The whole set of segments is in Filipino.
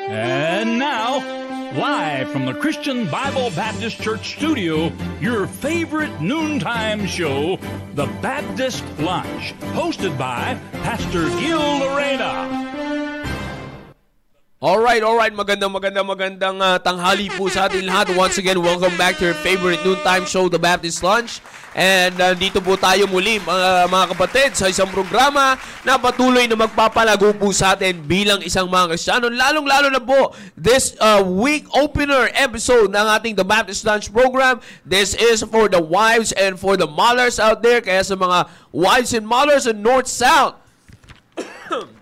And now, live from the Christian Bible Baptist Church studio, your favorite noontime show, The Baptist Lunch, hosted by Pastor Gil Lorena. Alright, magandang tanghali po sa ating lahat. Once again, welcome back to your favorite noontime show, The Baptist Lunch. And dito po tayo muli, mga kapatid, sa isang programa na patuloy na magpapalago po sa atin bilang isang mga Kristiyano. Lalong-lalo na po, this week opener episode ng ating The Baptist Lunch program. This is for the wives and for the mothers out there. Kaya sa mga wives and mothers in North, South,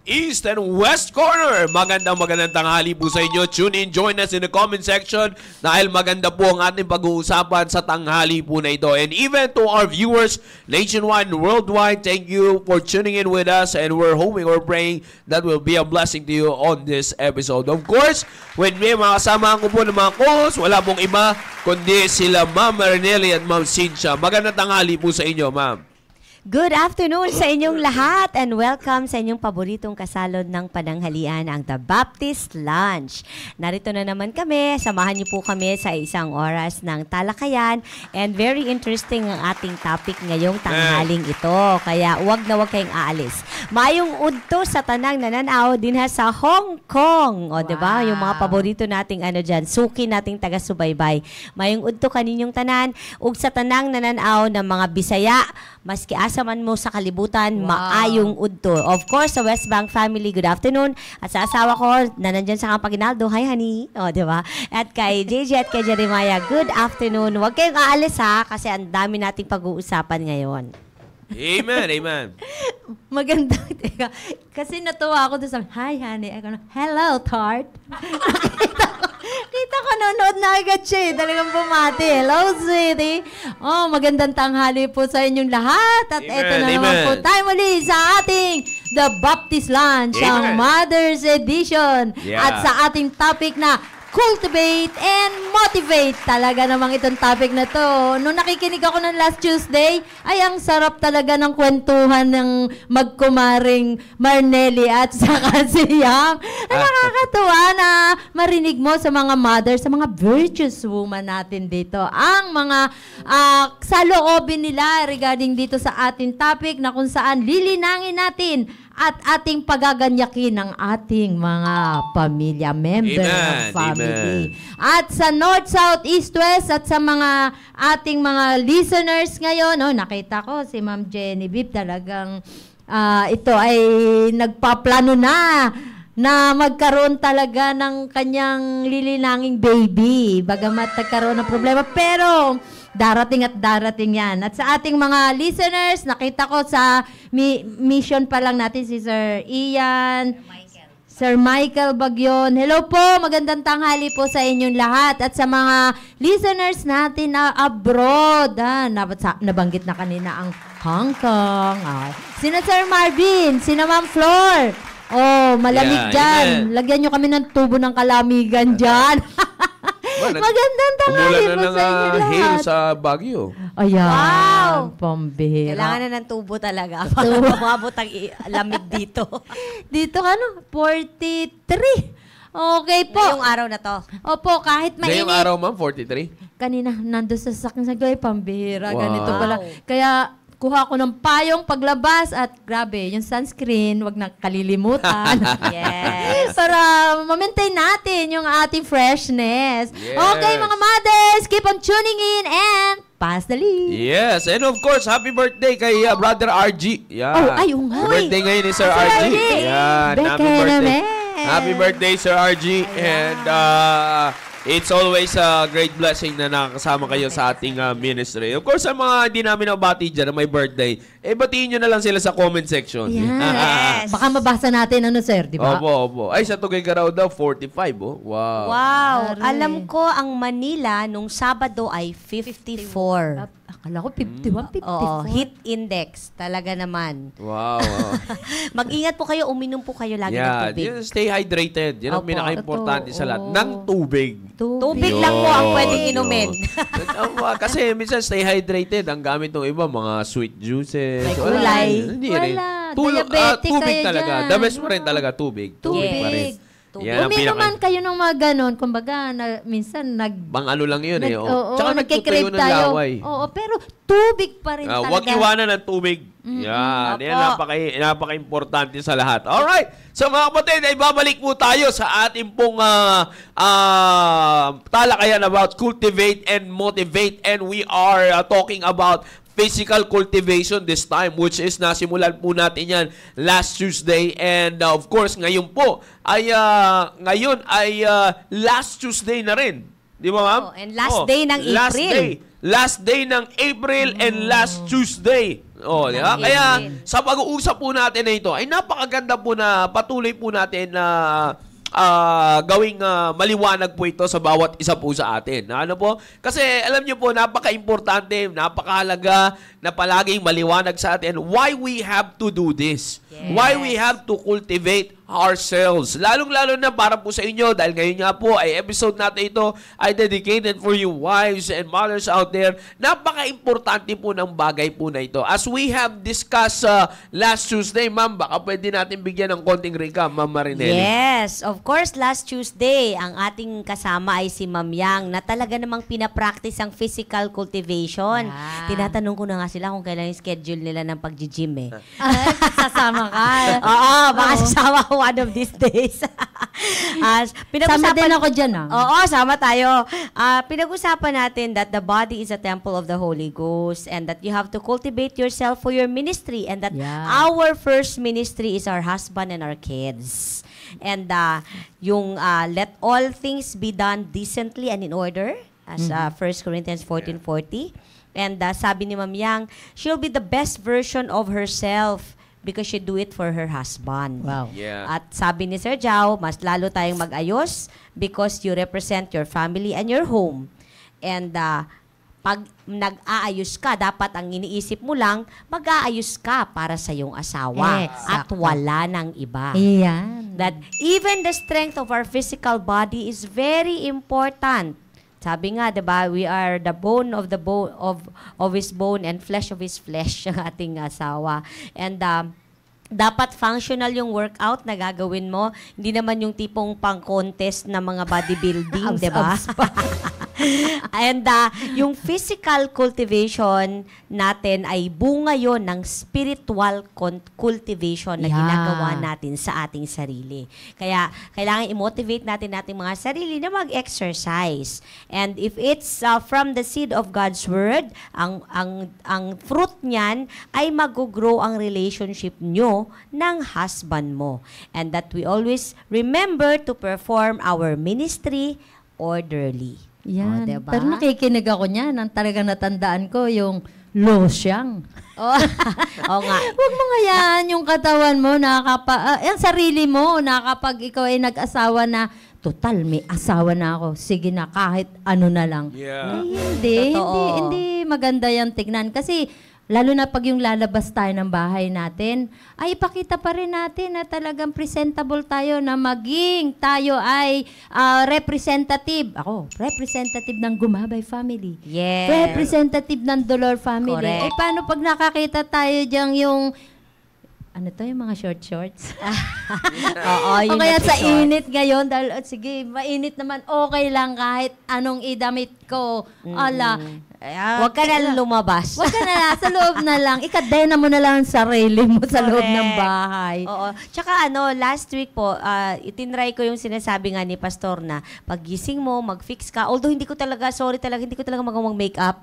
East and West Corner, magandang tanghali po sa inyo. Tune in, join us in the comment section dahil maganda po ang ating pag-uusapan sa tanghali po na ito. And even to our viewers nationwide and worldwide, thank you for tuning in with us, and we're hoping or praying that will be a blessing to you on this episode. Of course, when may mga kasama ko po ng mga co-hosts, wala pong iba kundi sila Ma'am Marinelli at Ma'am Cynthia. Magandang tanghali po sa inyo, Ma'am. Good afternoon sa inyong lahat and welcome sa inyong paboritong kasalod ng pananghalian, ang The Baptist Lunch. Narito na naman kami, samahan niyo po kami sa isang oras ng talakayan, and very interesting ang ating topic ngayong tanghaling ito. Kaya huwag kayong aalis. Mayong udto sa tanang nananaw din sa Hong Kong. O, wow. Diba? Yung mga paborito nating dyan, suki nating taga-subaybay. Mayong udto kaninyong tanan, ug sa tanang nananaw ng mga Bisaya, maski asaman mo sa kalibutan, maayong udto. Of course, sa West Bank family, good afternoon. At sa asawa ko, na nandyan sa Kampaginaldo, hi honey. O, diba? At kay JJ at kay Jeremiah, good afternoon. Huwag kayong aalis ha, kasi ang dami nating pag-uusapan ngayon. Amen, amen. Maganda. Teka, kasi natuwa ako doon sa, hi honey. Hello, Tart. Kita ko, nanonood na agad siya. Talagang bumati. Hello, sweetie. Oh, magandang tanghali po sa inyong lahat. At ito na naman po tayo muli sa ating The Baptist Lunch, ang Mother's Edition. Yeah. At sa ating topic na cultivate and motivate. Talaga namang itong topic na to. Nung nakikinig ako ng last Tuesday, ay ang sarap talaga ng kwentuhan ng magkumaring Marnelli at saka si Yam. Nakakatuwa na marinig mo sa mga mothers, sa mga virtuous woman natin dito, ang mga saloobin nila regarding dito sa ating topic na kung saan lilinangin natin at ating pagaganyakin ng ating mga pamilya, member of family. Amen. At sa North, South, East, West, at sa mga ating mga listeners ngayon, nakita ko si Ma'am Genevieve talagang ito ay nagpaplano na magkaroon talaga ng kanyang lilinanging baby. Bagamat nagkaroon ng problema, pero darating at darating yan. At sa ating mga listeners, nakita ko sa mission pa lang natin si Sir Ian, Sir Michael Bagyon. Hello po, magandang tanghali po sa inyong lahat. At sa mga listeners natin na abroad, nabanggit na kanina ang Hong Kong. Sina Sir Marvin, sina Ma'am Flor. Oh, malamig dyan. Lagyan nyo kami ng tubo ng kalamigan dyan. Magandang tanghali po sa inyo lahat. Hail sa Baguio. Ayan. Wow! Pambihira. Kailangan na ng tubo talaga para mababot ang lamig dito. Dito 43. Okay po. Ngayong araw na to. Opo, kahit mainit. Ngayong araw, ma'am, 43? Kanina, nandun sa sakin sa pambihira. Wow. Ganito pala. Kaya, kuha ko ng payong paglabas at grabe, yung sunscreen, wag na kalilimutan. Yes. Para ma-maintain natin yung ating freshness. Yes. Okay, mga mothers, keep on tuning in and pass the lead. Yes, and of course, happy birthday kay Brother RG. Yeah. Oh, ay, yung birthday ngayon ni Sir RG. Yeah, happy birthday. Happy birthday, Sir RG. And it's always a great blessing na nakakasama kayo sa ating ministry. Of course, sa mga hindi namin nabati dyan na may birthday, batiin nyo na lang sila sa comment section. Yes. Baka mabasa natin, sir, di ba? Opo. Ay, sa Tuguegarao daw, 45, oh. Wow. Wow. Alam ko, ang Manila, nung Sabado ay 54. Akala ko 51, 54. Oo, heat index. Talaga naman. Wow. Mag-ingat po kayo, uminom po kayo lagi ng tubig. Stay hydrated. Yan ang pinaka-importante sa lahat. Ng tubig. Tubig lang po ang pwedeng inumin. Kasi minsan stay hydrated. Ang gamit ng iba, mga sweet juices. May kulay. Hindi rin. Wala. Diabetic Tubig kayo talaga. dyan. The best pa rin talaga, tubig. Tubig pa rin. tubig. Yan ang Uminom pinaka- man kayo ng mga ganon. Kumbaga, minsan Bang ano lang yun eh. Oo, Tsaka nagkikrave nagtutuyo ng tayo. laway. Oo, pero tubig pa rin talaga. Huwag iwanan ng tubig. Yan. Opo. Yan napaka-importante sa lahat. Alright. So mga kapatid, ay babalik po tayo sa ating pong talakayan about cultivate and motivate. And we are talking about physical cultivation this time, which is nasimulan po natin yan last Tuesday. And of course, ngayon po ay last Tuesday na rin. Di ba, ma'am? Oh, and last day ng April. Last day ng April and last Tuesday. Oh, di ba? Kaya sa pag-uusap po natin na ito ay napakaganda po na patuloy po natin na gawing maliwanag po ito sa bawat isa po sa atin. Ano po? Kasi alam niyo po, napaka-importante, napakahalaga na palaging maliwanag sa atin why we have to do this. Yes. Why we have to cultivate ourselves. Lalong-lalo na para po sa inyo dahil ngayon nga po ay episode natin ito ay dedicated for you wives and mothers out there. Napaka-importante po ng bagay po na ito. As we have discussed last Tuesday, ma'am, baka pwede natin bigyan ng konting recap, ma'am Marinelli. Yes, of course, last Tuesday, ang ating kasama ay si Ma'am Yang na talaga namang pinapractice ang physical cultivation. Yeah. Tinatanong ko na nga sila kung kailan yung schedule nila ng pag-gym eh. Sasama ka. Oo, baka sasama ko one of these days. Sama din ako dyan, ah. Oo, sama tayo. Pinag-usapan natin that the body is a temple of the Holy Ghost and that you have to cultivate yourself for your ministry and that our first ministry is our husband and our kids. And yung let all things be done decently and in order as 1 Corinthians 14:40. And sabi ni Ma'am Yang, she'll be the best version of herself because she do it for her husband. Wow. Yeah. At sabi ni Sir Jao, mas lalo tayong mag-ayos because you represent your family and your home. And pag nag-aayos ka, dapat ang iniisip mo lang, mag-aayos ka para sa iyong asawa at Exacto. wala ng iba. Iyan. That even the strength of our physical body is very important. Sabi nga, 'di ba, we are the bone of his bone and flesh of his flesh, ang ating asawa. And dapat functional yung workout na gagawin mo. Hindi naman yung tipong pang-contest na mga bodybuilding, 'di ba? And yung physical cultivation natin ay bunga yon ng spiritual cultivation na ginagawa natin sa ating sarili. Kaya kailangan i-motivate natin ating mga sarili na mag-exercise. And if it's from the seed of God's Word, ang fruit niyan ay mag-grow ang relationship nyo ng husband mo. And that we always remember to perform our ministry orderly. Yan. Diba? Pero nakikinig ako niyan. Ang talagang natandaan ko, yung losyang. Oo nga. Huwag mo nga yan, yung katawan mo, yung sarili mo, kapag ikaw ay nag-asawa na, total, may asawa na ako. Sige na, kahit ano na lang. Yeah. Hindi maganda yung tignan. Kasi, lalo na pag yung lalabas tayo ng bahay natin, ay ipakita pa rin natin na talagang presentable tayo na maging tayo ay representative. Ako, representative ng Gumabay family. Yes. Representative ng Dolor family. Correct. Paano pag nakakita tayo dyan yung yung mga shorts? Oo, O yun kaya na sa short. init ngayon, dahil sige, mainit naman, okay lang kahit anong idamit ko. Ala, Huwag ka na lumabas. Huwag ka na sa loob na lang. Ikadena mo na lang ang sarili mo sa loob ng Correct. bahay. Oo. Tsaka last week po, itinry ko yung sinasabi nga ni Pastor na paggising mo, mag-fix ka. Although hindi ko talaga magawang make-up.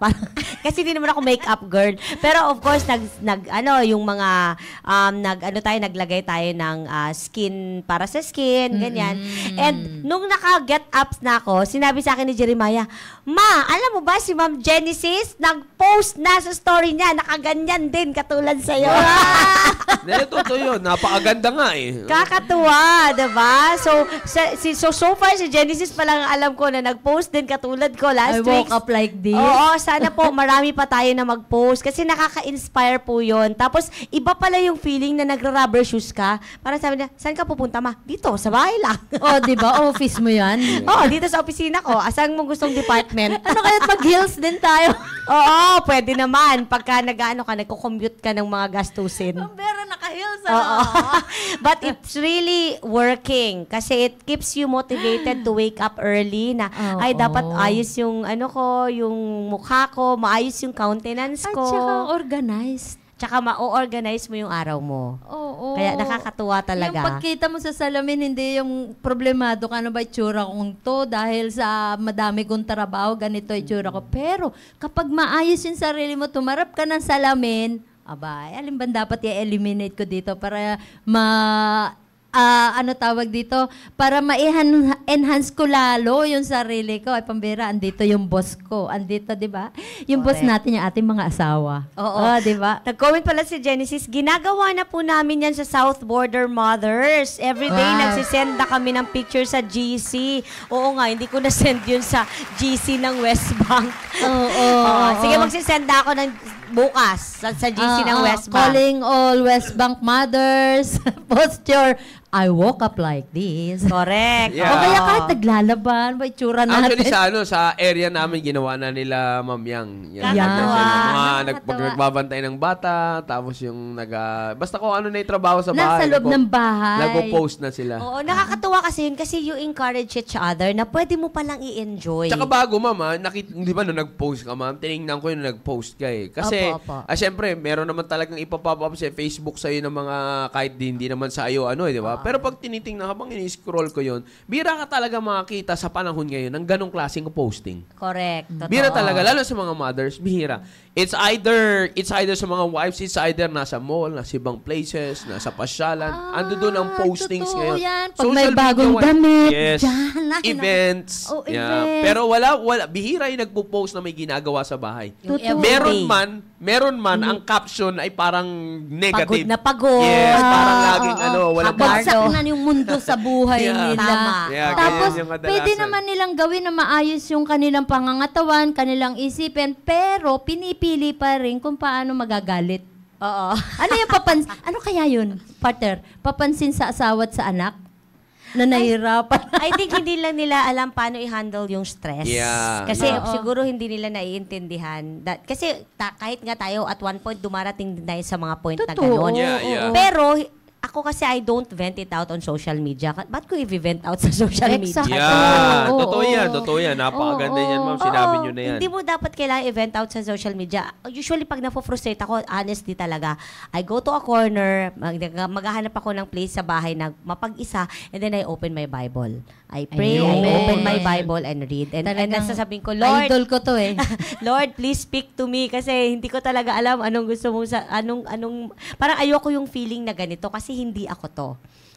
Kasi hindi naman ako make-up girl. Pero of course, yung mga, naglagay tayo ng skin para sa skin, ganyan. And nung naka-get ups na ako, sinabi sa akin ni Jeremiah, Ma, alam mo ba si Ma'am Genesis, nag-post na sa story niya, nakaganyan din, katulad sa'yo. Totoo yun. Napakaganda nga eh. Kakatuwa, diba? So far, si Genesis pa lang alam ko na nag-post din katulad ko last I week. woke up like this. Oo, sana po marami pa tayo na mag-post kasi nakaka-inspire po yun. Tapos, iba pala yung feeling na nagra-rubber shoes ka. Para sabi na, saan ka pupunta, Ma? Dito, sa bahay lang. O, di ba? Office mo yan. Oo, dito sa opisina ko. Asang mo gustong department? Ano kaya't mag-heels din tayo? Oo, pwede naman. Pagka nag-commute ka ng mga gastusin. Pero naka Dahil sa... Oo. But it's really working kasi it keeps you motivated to wake up early na ay dapat ayos yung yung mukha ko, maayos yung countenance At ko. saka organized. Tsaka ma-organize mo yung araw mo. Oo. Kaya nakakatuwa talaga. Yung pagkita mo sa salamin, hindi yung problemado ka, ano ba itsura kong to dahil sa madami kong trabaho, ganito itsura ko. Pero kapag maayos yung sarili mo, tumarap ka ng salamin, aba, alin ba dapat i-eliminate ko dito para para ma-enhance ko lalo yung sarili ko. Ay, pambira, andito yung boss ko. Andito, di ba? Yung boss natin, yung ating mga asawa. Oo. Di ba? Nag-comment pala si Genesis, ginagawa na po namin yan sa South Border Mothers. Every day, nagsisend na kami ng picture sa GC. Oo nga, hindi ko na-send yun sa GC ng West Bank. Oo. Sige, magsisend na ako ng bukas sa GC ng West Bank. Calling all West Bank mothers. Post your, I woke up like this. Correct. Yeah. O kaya kahit naglalaban, may itsura natin. Actually, sa area namin, ginawa na nila Ma'am Yang. Kakatuwa. Nagbabantay ng bata, tapos yung basta kung ano na yung trabaho sa bahay. Nasa loob ng bahay. Nagpo-post na sila. Oo, nakakatuwa kasi yun kasi you encourage each other na pwede mo palang i-enjoy. Tsaka bago, Ma'am, di ba nung nag-post ka, Ma'am, tinignan ko yung nag-post ka eh. Kasi, Opo. syempre, meron naman talagang ipapop up sa Facebook sa'yo ng mga, kahit hindi naman sa iyo, di ba? Pero pag tinitingnan, habang ini-scroll ko yon, bira ka talaga makakita sa panahon ngayon ng ganong klaseng posting. Correct. Totoo. Bira talaga, lalo sa mga mothers, bihira. It's either sa mga wives, it's either nasa mall, nasa ibang places, nasa pasyalan. Ando doon ang postings totoo ngayon. yan. Pag may bagong damit, yes. dyan. Events. Oh, Yeah. events. Pero wala, bihira yung nagpo-post na may ginagawa sa bahay. Yung Totoo. everyday. Meron man, ang caption ay parang negative. Pagod na pagod. Yes, parang laging walang Bagsak na yung mundo sa buhay Yeah. nila. Tama. Yeah, Tapos, ganyan yung kadalasan. pwede naman nilang gawin na maayos yung kanilang pangangatawan, kanilang isipin, pero pinipili pa rin kung paano magagalit. Oo. Ano yung ano kaya yun, partner? Papansin sa asawa at sa anak? Na nahihirapan. I think hindi lang nila alam paano i-handle yung stress. Yeah. Kasi Oo. siguro hindi nila naiintindihan. Kasi kahit nga tayo at one point dumarating din tayo sa mga point na Totoo. gano'n. Yeah. Pero ako kasi I don't vent it out on social media. Ba't ko i-vent out sa social media? Exactly. Yeah, Oo, totoo oo. yan, totoo yan. Napakaganda Oo, yan, Ma'am. Oo. Sinabi nyo na yan. Hindi mo dapat kailangan i-vent out sa social media. Usually, pag na-frustrate ako, honestly talaga, I go to a corner, maghahanap ako ng place sa bahay na mapag-isa, and then I open my Bible. I pray, Ayun. I open my Bible and read. And nasasabihin ko, Lord, Idol ko to eh. Lord, please speak to me kasi hindi ko talaga alam anong gusto mong parang ayoko yung feeling na ganito kasi hindi ako to.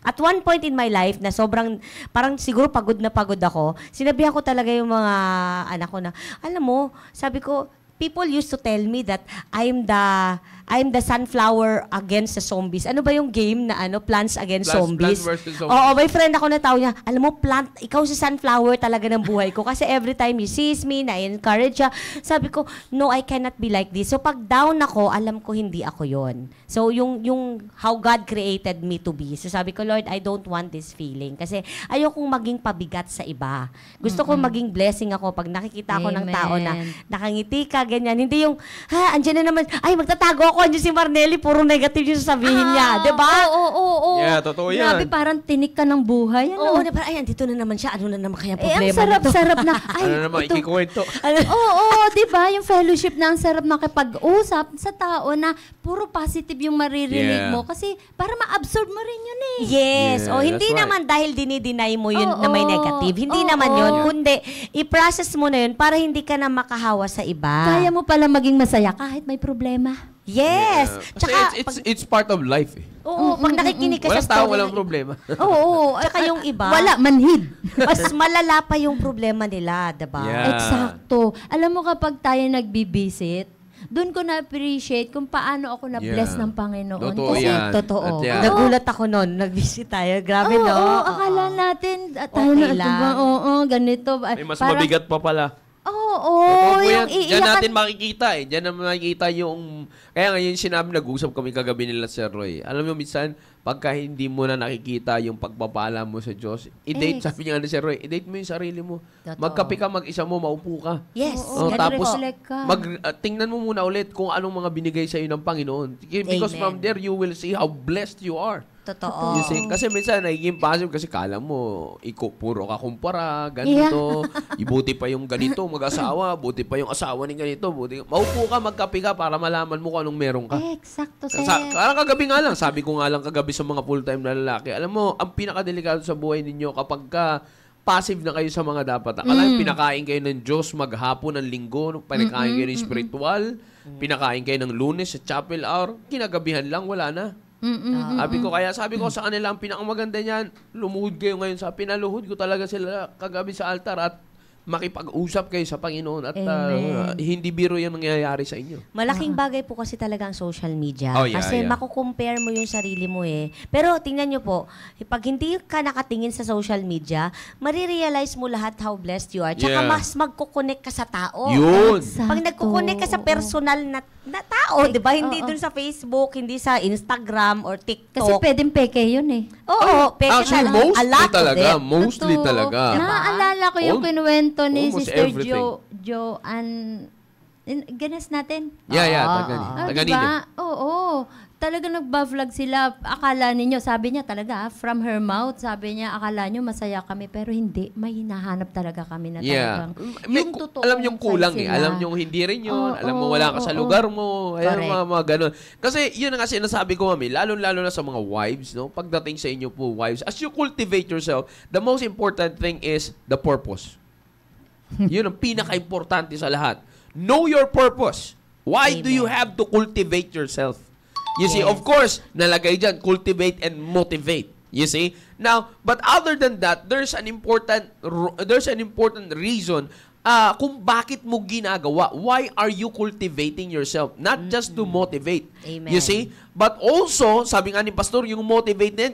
At one point in my life na sobrang, parang siguro pagod na pagod ako, sinabihan ko talaga yung mga anak ko na, alam mo, sabi ko, people used to tell me that I'm the sunflower against the zombies. Ano ba yung game na Plants Against Zombies? Plants versus Zombies. Oo, may friend ako na tao niya, alam mo, ikaw si sunflower talaga ng buhay ko. Kasi every time you sees me, na-encourage siya. Sabi ko, no, I cannot be like this. So pag down ako, alam ko hindi ako yon. So yung how God created me to be. So sabi ko, Lord, I don't want this feeling. Kasi ayokong maging pabigat sa iba. Gusto ko maging blessing ako pag nakikita ako ng tao na nakangiti ka, ganyan. Hindi yung, andyan na naman, ay, magtatago ako, andyan si Marnelly, puro negative yung sasabihin niya. Diba? Oo. Yeah, totoo yan. Grabe, parang tinik ka ng buhay. Oo, na parang, ay, andito na naman siya. Ano na naman kaya Eh, ang problema nito? sarap-sarap na. Ay, Ano naman, ito. ikikwento. Oo, di ba? Yung fellowship na ang sarap makipag-usap sa tao na puro positive yung maririnig Yeah. mo. Kasi para ma-absorb mo rin yun eh. Yes. Yeah, O hindi that's right. naman dahil dinideny mo yun Oo, na may negative. Hindi oo. naman yun. Kundi, i-process mo na yun para hindi ka na makahawa sa iba. Kaya mo pala maging masaya kahit may problema. Yes. Kasi Tsaka, it's part of life eh. oo, pag nakikinig ka Walang sa tao, story walang ng- problema. Oo. Tsaka yung iba, Wala, manhid. mas malala pa yung problema nila, diba? Yeah. Eksakto. Alam mo kapag tayo nagbibisit, doon ko na-appreciate kung paano ako na-bless Yeah. ng Panginoon. Totoo Kasi, yan. Totoo. At yan. Nagulat ako noon. Nag-visit tayo. Grabe, no? Oo, akala natin, tayo Okay na, lang. ganito. May mas Parang- mabigat pa pala. Oo, Totoo po yung yan. Diyan iiyakan. natin makikita eh. Diyan naman makikita yung... Kaya ngayon sinabi, nag-usap kami kagabi nila Sir Roy. Alam mo, minsan, pagka hindi mo na nakikita yung pagpapala mo sa Diyos, i-date, sabi niya ni Sir Roy, i-date mo yung sarili mo. Totoo. Magkape ka, mag-isa mo, maupo ka. Yes. Oo, tapos, reflect ka. tingnan mo muna ulit kung anong mga binigay sa iyo ng Panginoon. Because Amen. from there, you will see how blessed you are. Totoo. You see? Kasi minsan, nagiging passive kasi kala mo, puro ka kumpara, ganito. Ibuti pa yung ganito, mag-asawa, buti pa yung asawa ni ganito. Maupo ka, magkape ka para malaman mo kung anong meron ka. Eksakto, sir. Parang kagabi nga lang, sabi ko nga lang kagabi sa mga full-time na lalaki, alam mo, ang pinakadelikado sa buhay ninyo kapag passive na kayo sa mga dapat. Akala pinakain kayo ng Diyos maghapon ng linggo, pinakain kayo ng spiritual, pinakain kayo ng Lunes sa chapel hour, kinagabihan lang, wala na. Sabi ko sa kanila, ang pinakamaganda niyan, lumuhod kayo ngayon sa pinaluhod ko talaga sila kagabi sa altar at makipag-usap kayo sa Panginoon at hindi biro yung nangyayari sa inyo. Malaking bagay po kasi talaga ang social media. Oh, yeah, kasi yeah. makukompare mo yung sarili mo eh. Pero tingnan nyo po, pag hindi ka nakatingin sa social media, marirealize mo lahat how blessed you are. Tsaka Yeah. mas magkukonek ka sa tao. Yun. Pag nagkukonek ka sa personal na tao, di ba? Hindi dun sa Facebook, hindi sa Instagram or TikTok. Kasi pwedeng peke yun eh. Oo, peke Actually, talaga. A lot of it. mostly Totoo. talaga. Naaalala ko yung kinuwento ni almost Sister everything. Joanne. Ganas natin. Yeah, taga Diba? Oo. Talaga nagba-vlog sila. Akala ninyo, sabi niya talaga, from her mouth, sabi niya, akala nyo masaya kami, pero hindi. May hinahanap talaga kami na talagang. Yung totoo. Alam yung kulang eh. Alam yung hindi rin yun. Alam mo wala ka sa lugar mo. Ayan, mga ganun. Kasi yun ang kasi sinasabi ko, mami, lalo na sa mga wives, no? Pagdating sa inyo po, wives, as you cultivate yourself, the most important thing is the purpose. Yun ang pinaka-importante sa lahat. Know your purpose. Why do you have to cultivate yourself? You see, of course, nalagay dyan, cultivate and motivate. You see? Now, but other than that, there's an important reason kung bakit mo ginagawa. Why are you cultivating yourself? Not just to motivate. Amen. You see? But also, sabi nga ni Pastor, yung motivate na yan,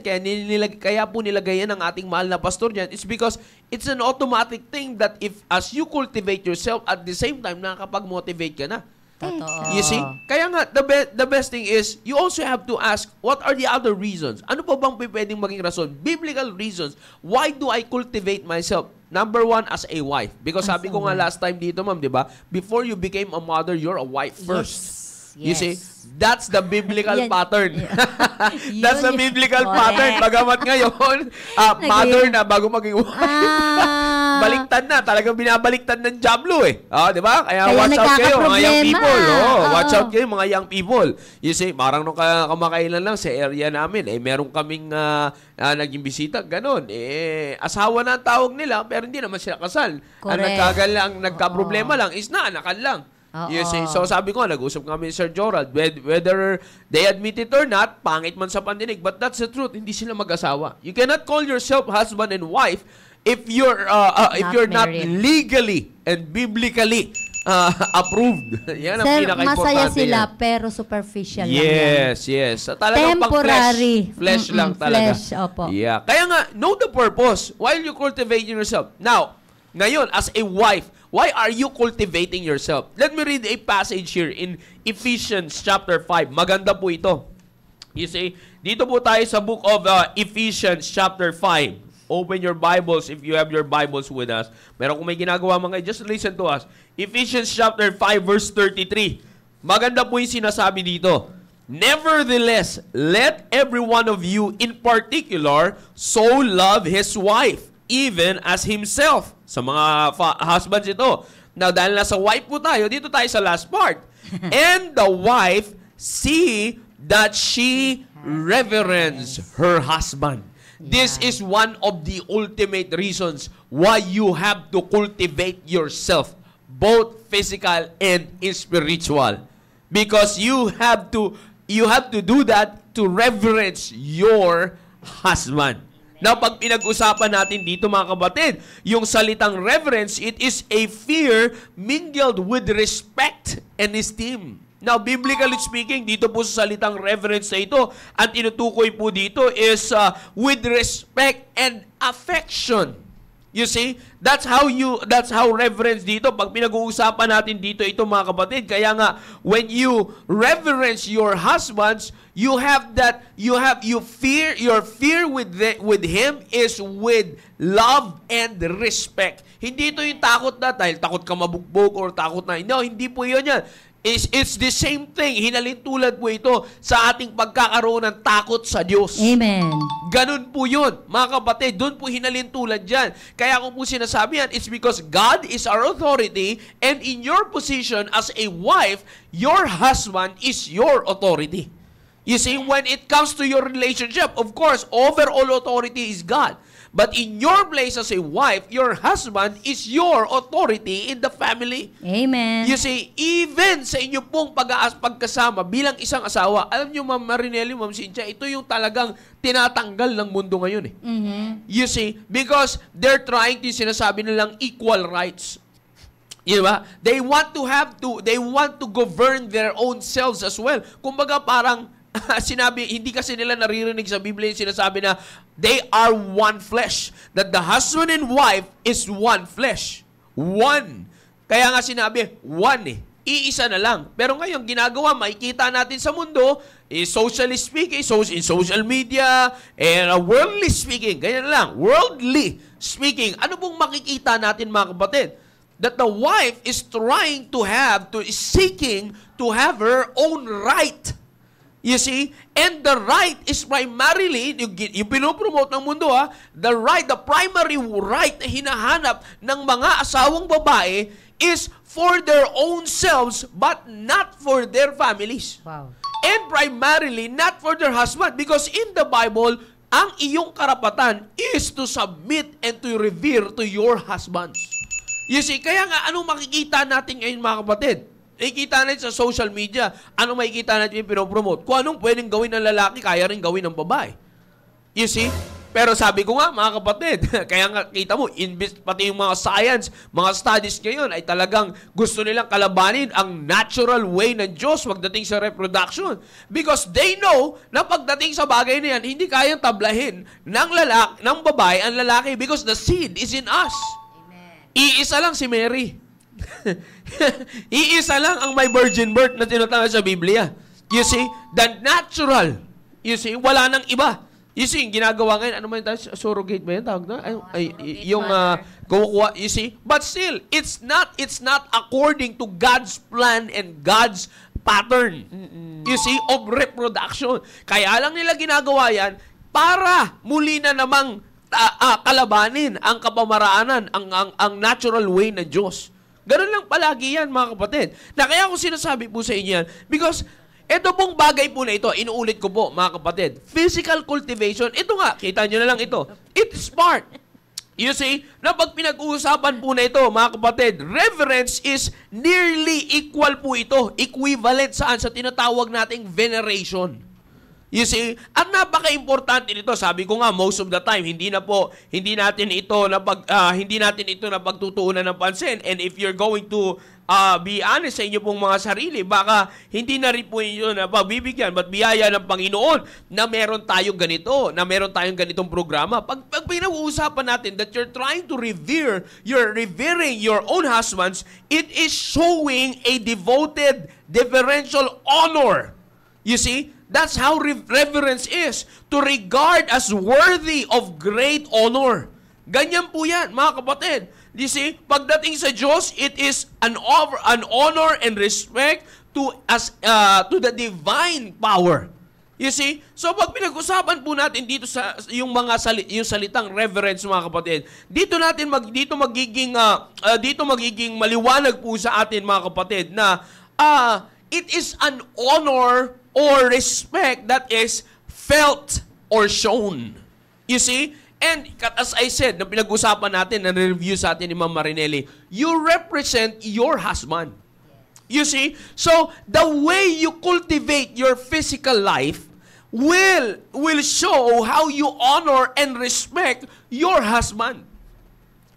kaya po nilagay yan ang ating mahal na Pastor dyan, it's because it's an automatic thing that as you cultivate yourself, at the same time, nakakapag-motivate ka na. Totoo. You see? Kaya nga, the best thing is, you also have to ask, what are the other reasons? Ano pa bang pwedeng maging rason? Biblical reasons. Why do I cultivate myself? Number one, as a wife. Because sabi ko nga last time dito, ma'am, di ba? Before you became a mother, you're a wife first. You see? That's the biblical pattern. That's the biblical pattern. Bagamat ngayon, mother na bago maging wife. Baliktad na. Talagang binabaliktad ng Diablo eh. Di ba? Kaya watch out kayo, mga young people. Watch out kayo, mga young people. You see, marang nung kamakailan lang sa area namin, meron kaming naging bisita, ganun. Asawa na ang tawag nila, pero hindi naman sila kasal. Ang nagka-problema lang is anakan lang. You see? So sabi ko, nag-usap kami ni Sir Gerald, whether they admit it or not, pangit man sa pandinig, but that's the truth, hindi sila mag-asawa. You cannot call yourself husband and wife if you're not legally and biblically approved. Yan ang pinaka-importante. Masaya sila, pero superficial lang yan. Yes. Talagang temporary. Flesh lang talaga. Flesh, opo. Yeah. Kaya nga, know the purpose while you cultivating yourself. Now, ngayon, as a wife, why are you cultivating yourself? Let me read a passage here in Ephesians chapter 5. Maganda po ito. You see, dito po tayo sa book of Ephesians chapter 5. Open your Bibles if you have your Bibles with us. Meron kung may ginagawa mga, just listen to us. Ephesians chapter 5 verse 33. Maganda po yung sinasabi dito. Nevertheless, let every one of you in particular so love his wife, even as himself. Sa mga husbands ito. Now, dahil nasa wife po tayo, dito tayo sa last part. And the wife see that she reverence her husband. This is one of the ultimate reasons why you have to cultivate yourself, both physical and spiritual. Because you have to do that to reverence your husband. Now, pag pinag-usapan natin dito mga kabatid, yung salitang reverence, it is a fear mingled with respect and esteem. Now, biblically speaking, dito po sa salitang reverence na ito, ang tinutukoy po dito is with respect and affection. You see, that's how reverence dito. Pag pinag-uusapan natin dito ito mga kapatid, kaya nga when you reverence your husbands, you fear, your fear with him is with love and respect. Hindi ito yung takot na dahil takot ka mabugbog or takot na. No, hindi po yun yan. It's the same thing. Hinalintulad po ito sa ating pagkakaroon ng takot sa Diyos. Amen. Ganun po yun, mga kapatid. Doon po hinalintulad dyan. Kaya kung po sinasabi yan, it's because God is our authority and in your position as a wife, your husband is your authority. You see, when it comes to your relationship, of course, overall authority is God. But in your place as a wife, your husband is your authority in the family. Amen. You see, even sa inyo pong pagkasama bilang isang asawa, alam nyo, Ma'am Marinelli, Ma'am Cynthia, ito yung talagang tinatanggal ng mundo ngayon eh. You see, because they're trying to, sinasabi nilang equal rights. You know ba? They want to govern their own selves as well. Kumbaga parang sinabi, hindi kasi nila naririnig sa Biblia yung sinasabi na they are one flesh. That the husband and wife is one flesh. One. Kaya nga sinabi, one eh. Iisa na lang. Pero ngayon, ginagawa, makikita natin sa mundo, socially speaking, in social media, and worldly speaking, ganyan lang, worldly speaking, ano pong makikita natin mga kapatid? That the wife is seeking to have her own right. You see? And the right is primarily, yung pinopromote ng mundo the primary right na hinahanap ng mga asawang babae is for their own selves but not for their families. Wow. And primarily not for their husband because in the Bible, ang iyong karapatan is to submit and to revere to your husbands. You see? Kaya nga, anong makikita natin ngayon mga kapatid? Ikita natin sa social media, ano makikita natin yung pinopromote? Kung anong pwedeng gawin ng lalaki, kaya rin gawin ng babae. You see? Pero sabi ko nga, mga kapatid, kaya nga kita mo, pati yung mga science, mga studies ngayon, ay talagang gusto nilang kalabanin ang natural way ng Diyos pagdating sa reproduction. Because they know na pagdating sa bagay na yan, hindi kayang tablahin ng babae ang lalaki because the seed is in us. Amen. Iisa lang si Mary. Iisa lang ang may virgin birth na tinatawag sa Biblia. You see, the natural. You see, wala nang iba. You see, ginagawa ngayon, ano man yung surrogate ba yun? Tawag na? Yung kukuha, you see? But still, it's not according to God's plan and God's pattern. You see, of reproduction. Kaya lang nila ginagawa yan para muli na namang kalabanin ang kapamaraanan, ang natural way ng Diyos. Ganun lang palagi yan, mga kapatid. Na kaya ako sinasabi po sa inyo yan, because ito pong bagay po na ito, inuulit ko po, mga kapatid, physical cultivation, ito nga, kita nyo na lang ito, it's part. You see, na pag pinag-uusapan po na ito, mga kapatid, reverence is nearly equal po ito, equivalent saan sa tinatawag nating veneration. You see, at napaka-importante nito. Sabi ko nga, most of the time, hindi natin ito na pagtutuunan ng pansin. And if you're going to be honest sa inyo pong mga sarili, baka hindi na rin po inyo na pagbibigyan, but biyaya ng Panginoon na meron tayong ganito, na meron tayong ganitong programa. Pag pinag-uusapan natin that you're trying to revering your own husbands, it is showing a devoted, deferential honor. You see, that's how reverence is. To regard as worthy of great honor. Ganyan po yan, mga kapatid. You see, pagdating sa Diyos, it is an honor and respect to the divine power. You see? So pag pinag-usapan po natin dito sa yung salitang reverence, mga kapatid, dito magiging maliwanag po sa atin, mga kapatid, na it is an honor or respect that is felt or shown. You see? And as I said, na pinag-usapan natin, na review sa atin ni Ma'am Marinelli, you represent your husband. You see? So, the way you cultivate your physical life will show how you honor and respect your husband.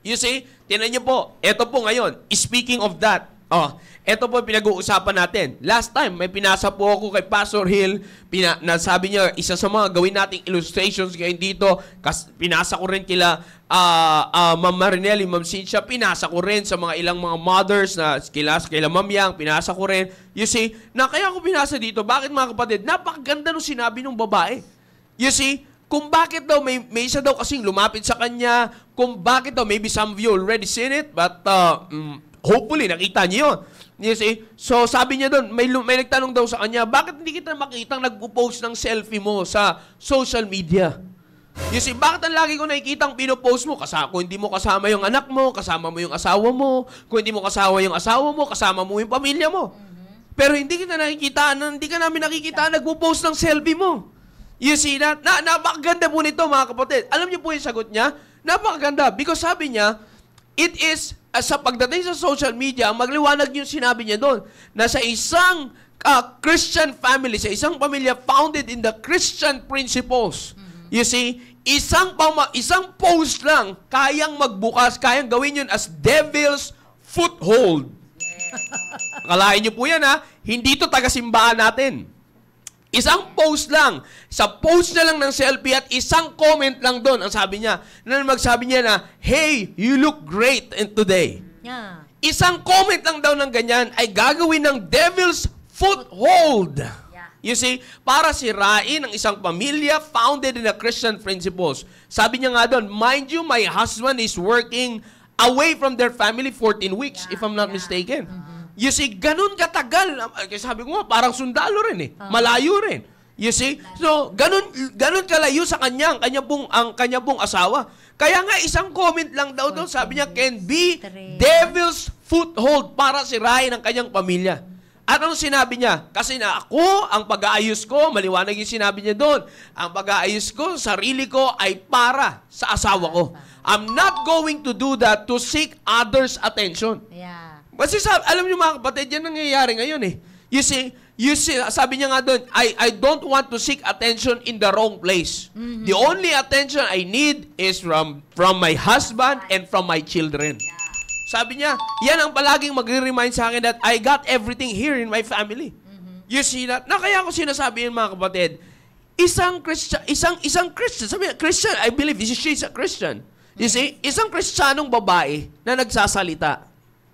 You see? Tingnan niyo po, ito po ngayon, speaking of that, Oh, eto po pinag-uusapan natin. Last time, may pinasa po ako kay Pastor Hill. Nasabi niya, isa sa mga gawin nating illustrations ngayon dito. Pinasa ko rin kila Ma'am Marinelli, Ma'am Cynthia. Pinasa ko rin sa mga ilang mga mothers na kila Ma'am Yang. Pinasa ko rin. You see, na kaya ko pinasa dito. Bakit mga kapatid? Napakaganda nung sinabi ng babae. You see, kung bakit daw, may isa daw kasing lumapit sa kanya. Kung bakit daw, maybe some of you already seen it. But hopefully, nakita niyo yun. You see? So, sabi niya doon, may nagtanong daw sa kanya, bakit hindi kita makitang nagpo-post ng selfie mo sa social media? You see, bakit ang lagi ko nakikitang pinopost mo? Kung hindi mo kasama yung anak mo, kasama mo yung asawa mo. Kung hindi mo kasama yung asawa mo, kasama mo yung pamilya mo. Pero hindi kita nakikita, hindi ka namin nakikita nagpo-post ng selfie mo. You see that? Napakaganda po nito, mga kapatid. Alam niyo po yung sagot niya? Napakaganda. Because sabi niya, it is, sa pagdating sa social media, magliwanag yung sinabi niya doon, na sa isang Christian family, sa isang pamilya founded in the Christian principles, you see, isang post lang, kayang magbukas, kayang gawin yun as devil's foothold. Akalain niyo po yan, ha? Hindi to taga-simbahan natin. Isang post lang. Sa post na lang ng selfie at isang comment lang doon, ang sabi niya, na magsabi niya na, hey, you look great today. Yeah. Isang comment lang daw ng ganyan ay gagawin ng devil's foothold. Yeah. You see, para sirain ang isang pamilya founded in the Christian principles. Sabi niya nga doon, mind you, my husband is working away from their family 14 weeks, if I'm not mistaken. You see, ganun katagal. Sabi ko nga, parang sundalo rin eh. Malayo rin. You see? So, ganun kalayo sa kanya, ang kanya pong asawa. Kaya nga, isang comment lang daw doon, sabi niya, can be devil's foothold para sirain ang kanyang pamilya. At anong sinabi niya? Kasi na ako, ang pag-aayos ko, maliwanag yung sinabi niya doon, ang pag-aayos ko, sarili ko ay para sa asawa ko. I'm not going to do that to seek others' attention. Yeah. Kasi alam niyo mga kapatid, yan nangyayari ngayon eh. You see, sabi niya nga doon, I don't want to seek attention in the wrong place. The only attention I need is from my husband and from my children. Sabi niya, yan ang palaging magre-remind sa akin that I got everything here in my family. You see that? Na kaya ko sinasabi yun mga kapatid, isang Christian, sabi niya, Christian, I believe she's a Christian. You see, isang Kristiyanong babae na nagsasalita.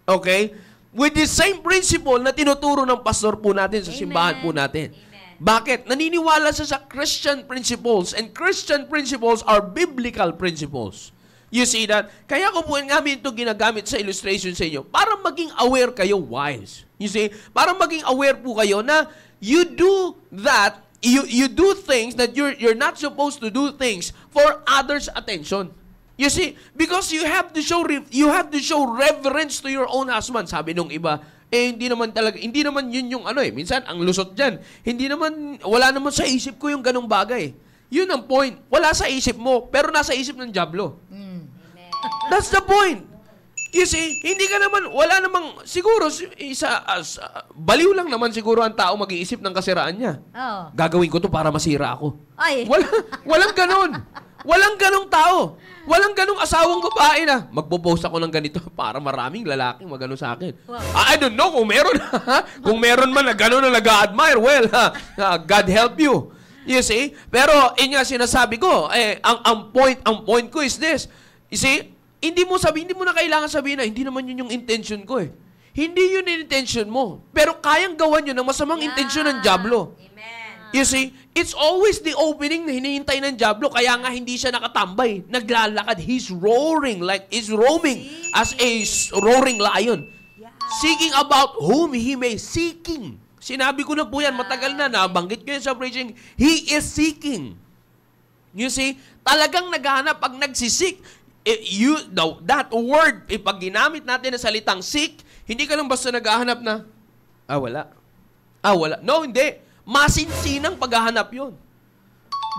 Okay? With the same principle na tinuturo ng pastor po natin sa simbahan po natin. Amen. Bakit? Naniniwala siya sa Christian principles, and Christian principles are biblical principles. You see that? Kaya ko po namin ito ginagamit sa illustration sa inyo para maging aware kayo, wives. You see? Para maging aware po kayo na you do that, you do things that you're not supposed to do things for others' attention. You see, because you have to show reverence to your own husband. Sabi nung iba, hindi naman yun yung minsan ang lusot diyan. Wala naman sa isip ko yung ganung bagay. Yun ang point. Wala sa isip mo, pero nasa isip ng dyablo. That's the point. You see, wala namang, siguro, baliw lang naman siguro ang tao mag-iisip ng kasiraan niya. Oh. Gagawin ko to para masira ako. Ay. Walang ganon. Walang ganong tao. Walang ganong asawang babae na magpo-post ako ng ganito para maraming lalaking magano sa akin. Wow. I don't know kung meron. Kung meron man na gano'n na nag-admire, well, God help you. You see? Pero, yun nga sinasabi ko, ang point ko is this. You see, hindi mo na kailangan sabihin na, hindi naman yun yung intention ko eh. Hindi yun yung intention mo. Pero kayang gawan yun ng masamang intention ng dyablo. You see, it's always the opening na hinihintay ng dyablo. Kaya nga hindi siya nakatambay. Naglalakad. He's roaring as a roaring lion. Seeking about whom he may seeking. Sinabi ko na po yan, matagal na, nabanggit ko yan sa preaching. He is seeking. You see, talagang naghahanap pag nagsisik. That word, pag ginamit natin na salitang seek, hindi ka lang basta naghahanap na, wala. No, hindi. Masinsinang paghahanap yun.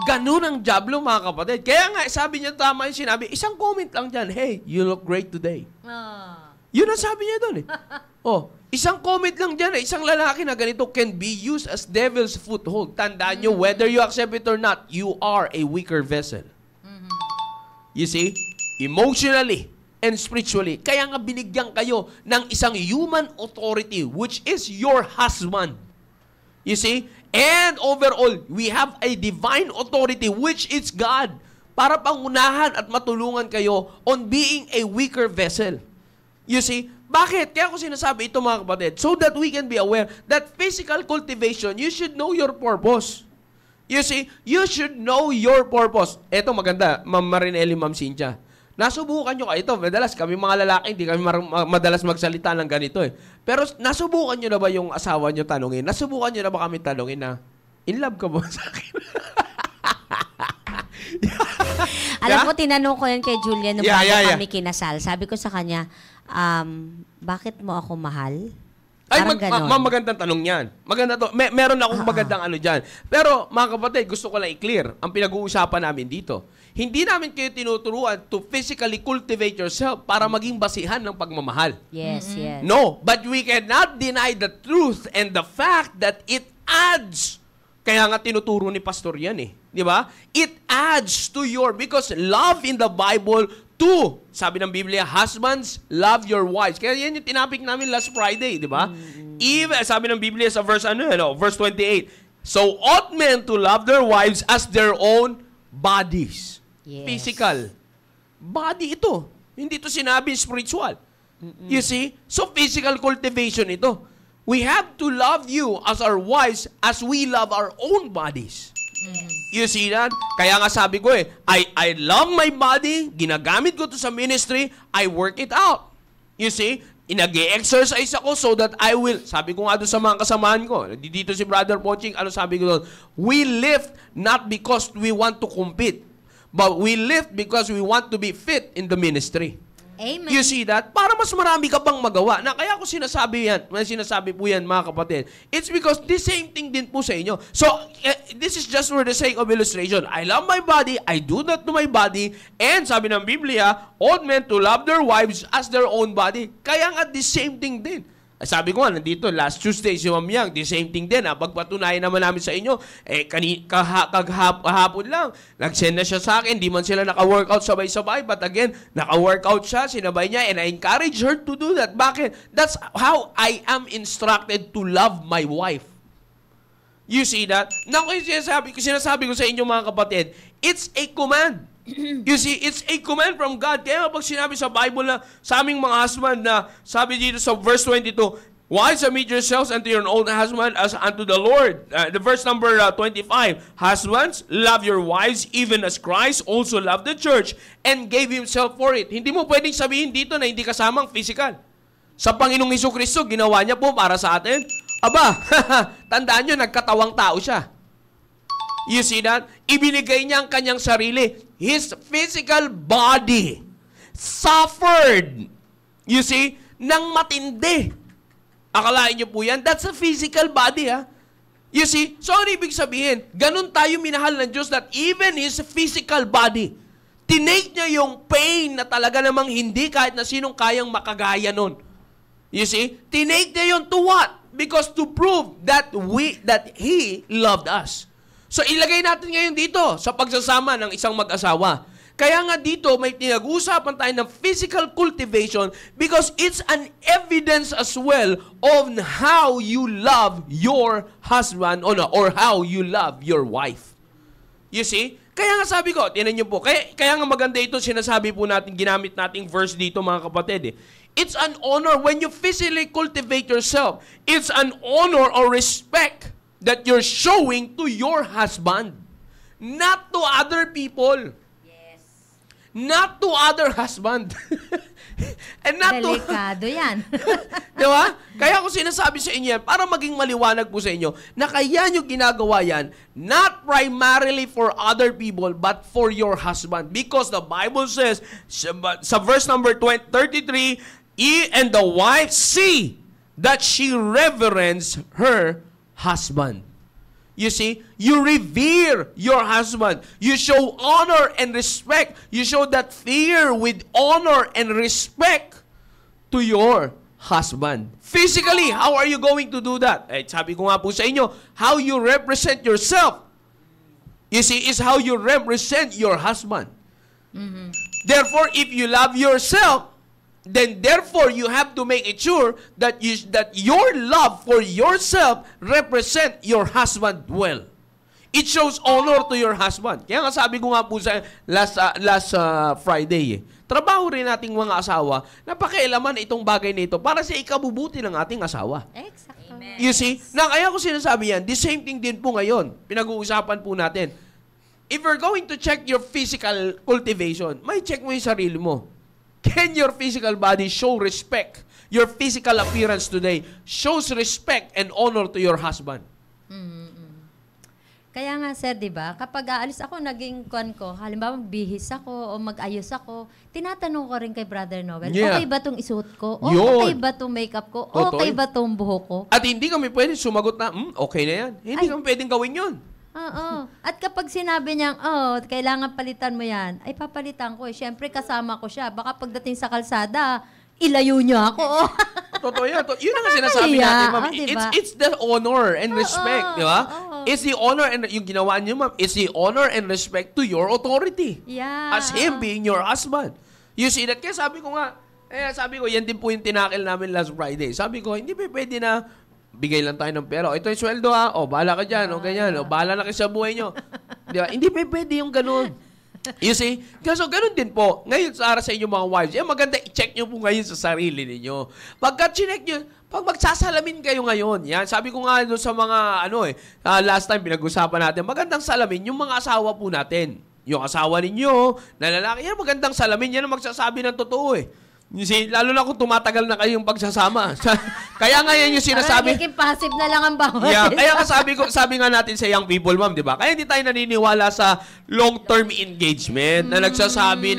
Ganun ang dyablo, mga kapatid. Kaya nga, sabi niya, tama yung sinabi, isang comment lang dyan, hey, you look great today. Yun ang sabi niya doon eh. Isang comment lang dyan, isang lalaki na ganito can be used as devil's foothold. Tandaan nyo, whether you accept it or not, you are a weaker vessel. You see? Emotionally and spiritually. Kaya nga binigyan kayo ng isang human authority, which is your husband. You see? And overall, we have a divine authority, which is God, para pangunahan at matulungan kayo on being a weaker vessel. You see? Bakit? Kaya ako sinasabi ito mga kapatid, so that we can be aware that physical cultivation, you should know your purpose. You see, you should know your purpose. Ito maganda, Ma'am Marinelli, Ma'am Cynthia. Nasubukan nyo ka ito. Madalas kami mga lalaki, hindi kami madalas magsalita ng ganito eh. Pero nasubukan nyo na ba yung asawa nyo tanungin? Nasubukan nyo na ba kami tanungin na, in love ka ba sa akin? Alam ko, tinanong ko yan kay Julian nung kami kinasal. Sabi ko sa kanya, bakit mo ako mahal? Ay, magandang tanong yan. Maganda to. Meron akong magandang ano dyan. Pero, mga kapatid, gusto ko lang i-clear ang pinag-uusapan namin dito. Hindi namin kayo tinuturuan to physically cultivate yourself para maging basihan ng pagmamahal. Yes, yes. No, but we cannot deny the truth and the fact that it adds. Kaya nga tinuturo ni Pastor yan eh. Di ba? It adds to your, because love in the Bible, sabi ng Biblia, husbands, love your wives. Kaya yan yung tinapik namin last Friday, di ba? Even, sabi ng Biblia sa verse 28, so ought men to love their wives as their own bodies. Yes. Physical. Body ito. Hindi ito sinabi spiritual. You see? So physical cultivation ito. We have to love you as our wives as we love our own bodies. You see that? Kaya nga sabi ko I love my body, ginagamit ko to sa ministry, I work it out. You see? Nag-exercise ako so that I will, sabi ko nga doon sa mga kasamahan ko, dito si Brother Ponching, ano sabi ko doon? We lift not because we want to compete, but we lift because we want to be fit in the ministry. Amen. You see that? Para mas marami ka pang magawa. Na kaya ko sinasabi po yan mga kapatid. It's because the same thing din po sa inyo. So, this is just for the sake of illustration. I love my body, I do that to my body, and sabi ng Biblia, ought men to love their wives as their own body. Kaya nga the same thing din. Sabi ko nga, nandito, last Tuesday, si Ma'am Yang, the same thing din. Pagpatunayan naman namin sa inyo, kahapon lang, nag-send na siya sa akin, di man sila naka-workout sabay-sabay, but again, naka-workout siya, sinabay niya, and I encourage her to do that. Bakit? That's how I am instructed to love my wife. You see that? Now, sinasabi ko sa inyo mga kapatid, it's a command. You see, it's a command from God. Kaya pag sinabi sa Bible na sa aming mga husband na sabi dito sa verse 22, wives, submit yourselves unto your own husband as unto the Lord. The verse number 25, husbands, love your wives even as Christ also loved the church and gave himself for it. Hindi mo pwedeng sabihin dito na hindi kasamang physical. Sa Panginoong Hesukristo, ginawa niya po para sa atin. Aba, tandaan nyo, nagkatawang tao siya. You see that? Ibinigay niya ang kanyang sarili. His physical body suffered. You see? Nang matindi. Akalain niyo po yan? That's a physical body, ha? You see? So, ano ibig sabihin? Ganun tayo minahal ng Diyos that even His physical body, tinake niya yung pain na talaga namang hindi kahit na sinong kayang makagaya nun. You see? Tinake niya yun to what? Because to prove that He loved us. So, ilagay natin ngayon dito sa pagsasama ng isang mag-asawa. Kaya nga dito, may tinag-uusapan tayo ng physical cultivation because it's an evidence as well of how you love your husband or how you love your wife. You see? Kaya nga sabi ko, tinan niyo po, kaya nga maganda ito, sinasabi po natin, ginamit nating verse dito mga kapatid. It's an honor when you physically cultivate yourself. It's an honor or respect that you're showing to your husband, not to other people. Yes. Not to other husband. And not Delikado yan. Di ba? Kaya ako sinasabi sa inyo yan, para maging maliwanag po sa inyo, na kaya nyo ginagawa yan, not primarily for other people, but for your husband. Because the Bible says, sa verse number 33, and the wife see that she reverence her husband. You see, you revere your husband. You show honor and respect. You show that fear with honor and respect to your husband. Physically, how are you going to do that? Sabi ko nga po sa inyo, how you represent yourself, you see, is how you represent your husband. Therefore, if you love yourself, then therefore you have to make it sure that your love for yourself represent your husband well. It shows honor to your husband. Kaya nga sabi ko nga po sa last Friday, trabaho rin nating mga asawa na pakialaman itong bagay na ito para sa ikabubuti ng ating asawa. Exactly. You see? Na kaya ko sinasabi yan, the same thing din po ngayon. Pinag-uusapan po natin. If you're going to check your physical cultivation, may check mo yung sarili mo. Can your physical body show respect? Your physical appearance today shows respect and honor to your husband. Kaya nga, sir, di ba, kapag aalis ako, naging kwan ko, halimbawa magbihis ako o mag-ayos ako, tinatanong ko rin kay Brother Noel, okay ba itong isuot ko? O okay ba itong makeup ko? O okay ba itong buhok ko? At hindi kami pwede sumagot na, okay na yan. Hindi kami pwedeng gawin yun. Oo. At kapag sinabi niyang, kailangan palitan mo yan, ay papalitan ko eh. Siyempre, kasama ko siya. Baka pagdating sa kalsada, ilayo niya ako. Totoo yan. Yun ang sinasabi natin, ma'am. Diba? It's the honor and respect, di ba? It's the honor and yung ginawa niyo, ma'am, it's the honor and respect to your authority. Yeah. As him being your husband. You see that? Kaya sabi ko nga, yan din po yung tinakil namin last Friday. Sabi ko, hindi pa pwede na bigay lang tayo ng pera. Ito yung sweldo ha. O, bahala ka dyan. O, ganyan. O, bahala na kayo sa buhay nyo. Di ba? Hindi pa pwede yung ganun. You see? So, ganun din po. Ngayon, sa inyong mga wives, maganda i-check nyo po ngayon sa sarili ninyo. Pagka chinek nyo, pag magsasalamin kayo ngayon, yan, sabi ko nga doon sa mga, last time pinag-usapan natin, magandang salamin yung mga asawa po natin. Yung asawa ninyo, na lalaki, yan, magandang salamin, yan ang magsasabi ng totoo eh. You see, lalo na kung tumatagal na kayong pagsasama. Kaya nga yan yung sinasabi. Nagiging passive na lang ang bawat. Yeah, kaya nga sabi nga natin sa young people, ma'am, di ba? Kaya hindi tayo naniniwala sa long-term engagement na nagsasabi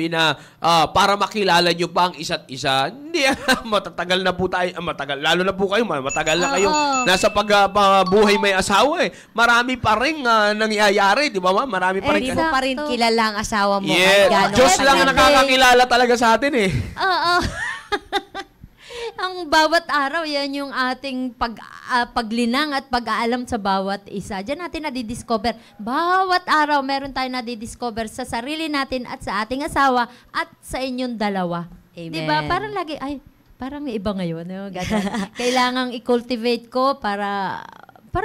na para makilala nyo pa ang isa't isa. Hindi, matatagal na po tayo, lalo na po kayo, matagal na kayo nasa pagbuhay may asawa eh. Marami pa rin nangyayari, di ba, ma'am? Marami pa rin. Hindi mo pa rin kilala ang asawa mo. Yeah. Diyos lang ang nakakakilala talaga sa atin eh. Oo. Ang bawat araw, yan yung ating paglinang at pag-aalam sa bawat isa. Diyan natin nadidiscover. Bawat araw, meron tayo nadidiscover sa sarili natin at sa ating asawa at sa inyong dalawa. Amen. Diba? Parang lagi, parang may iba ngayon. Kailangang i-cultivate ko para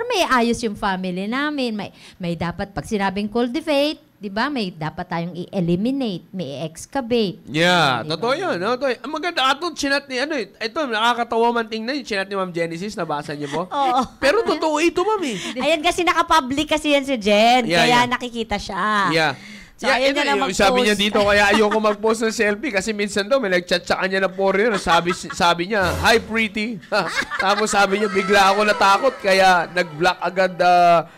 may ayos yung family namin. May dapat, pag sinabing cultivate, di ba? May dapat tayong i-eliminate, may i-excavate. Yeah, diba? Totoo yun. Ang maganda, atong chinat ni, ito, nakakatawa man tingnan yung chinat ni Ma'am Genesis, nabasa niyo po? Oo. Pero totoo ito, Ma'am eh. Ayan kasi nakapublic kasi yan si Jen, kaya nakikita siya. Yeah. So, ayun na mag-post. Sabi niya dito, kaya ayoko mag-post ng selfie kasi minsan daw, may nag-chat sa kanya na foreigner. Sabi niya, hi pretty. Tapos sabi niya, bigla ako natakot, kaya nag-block agad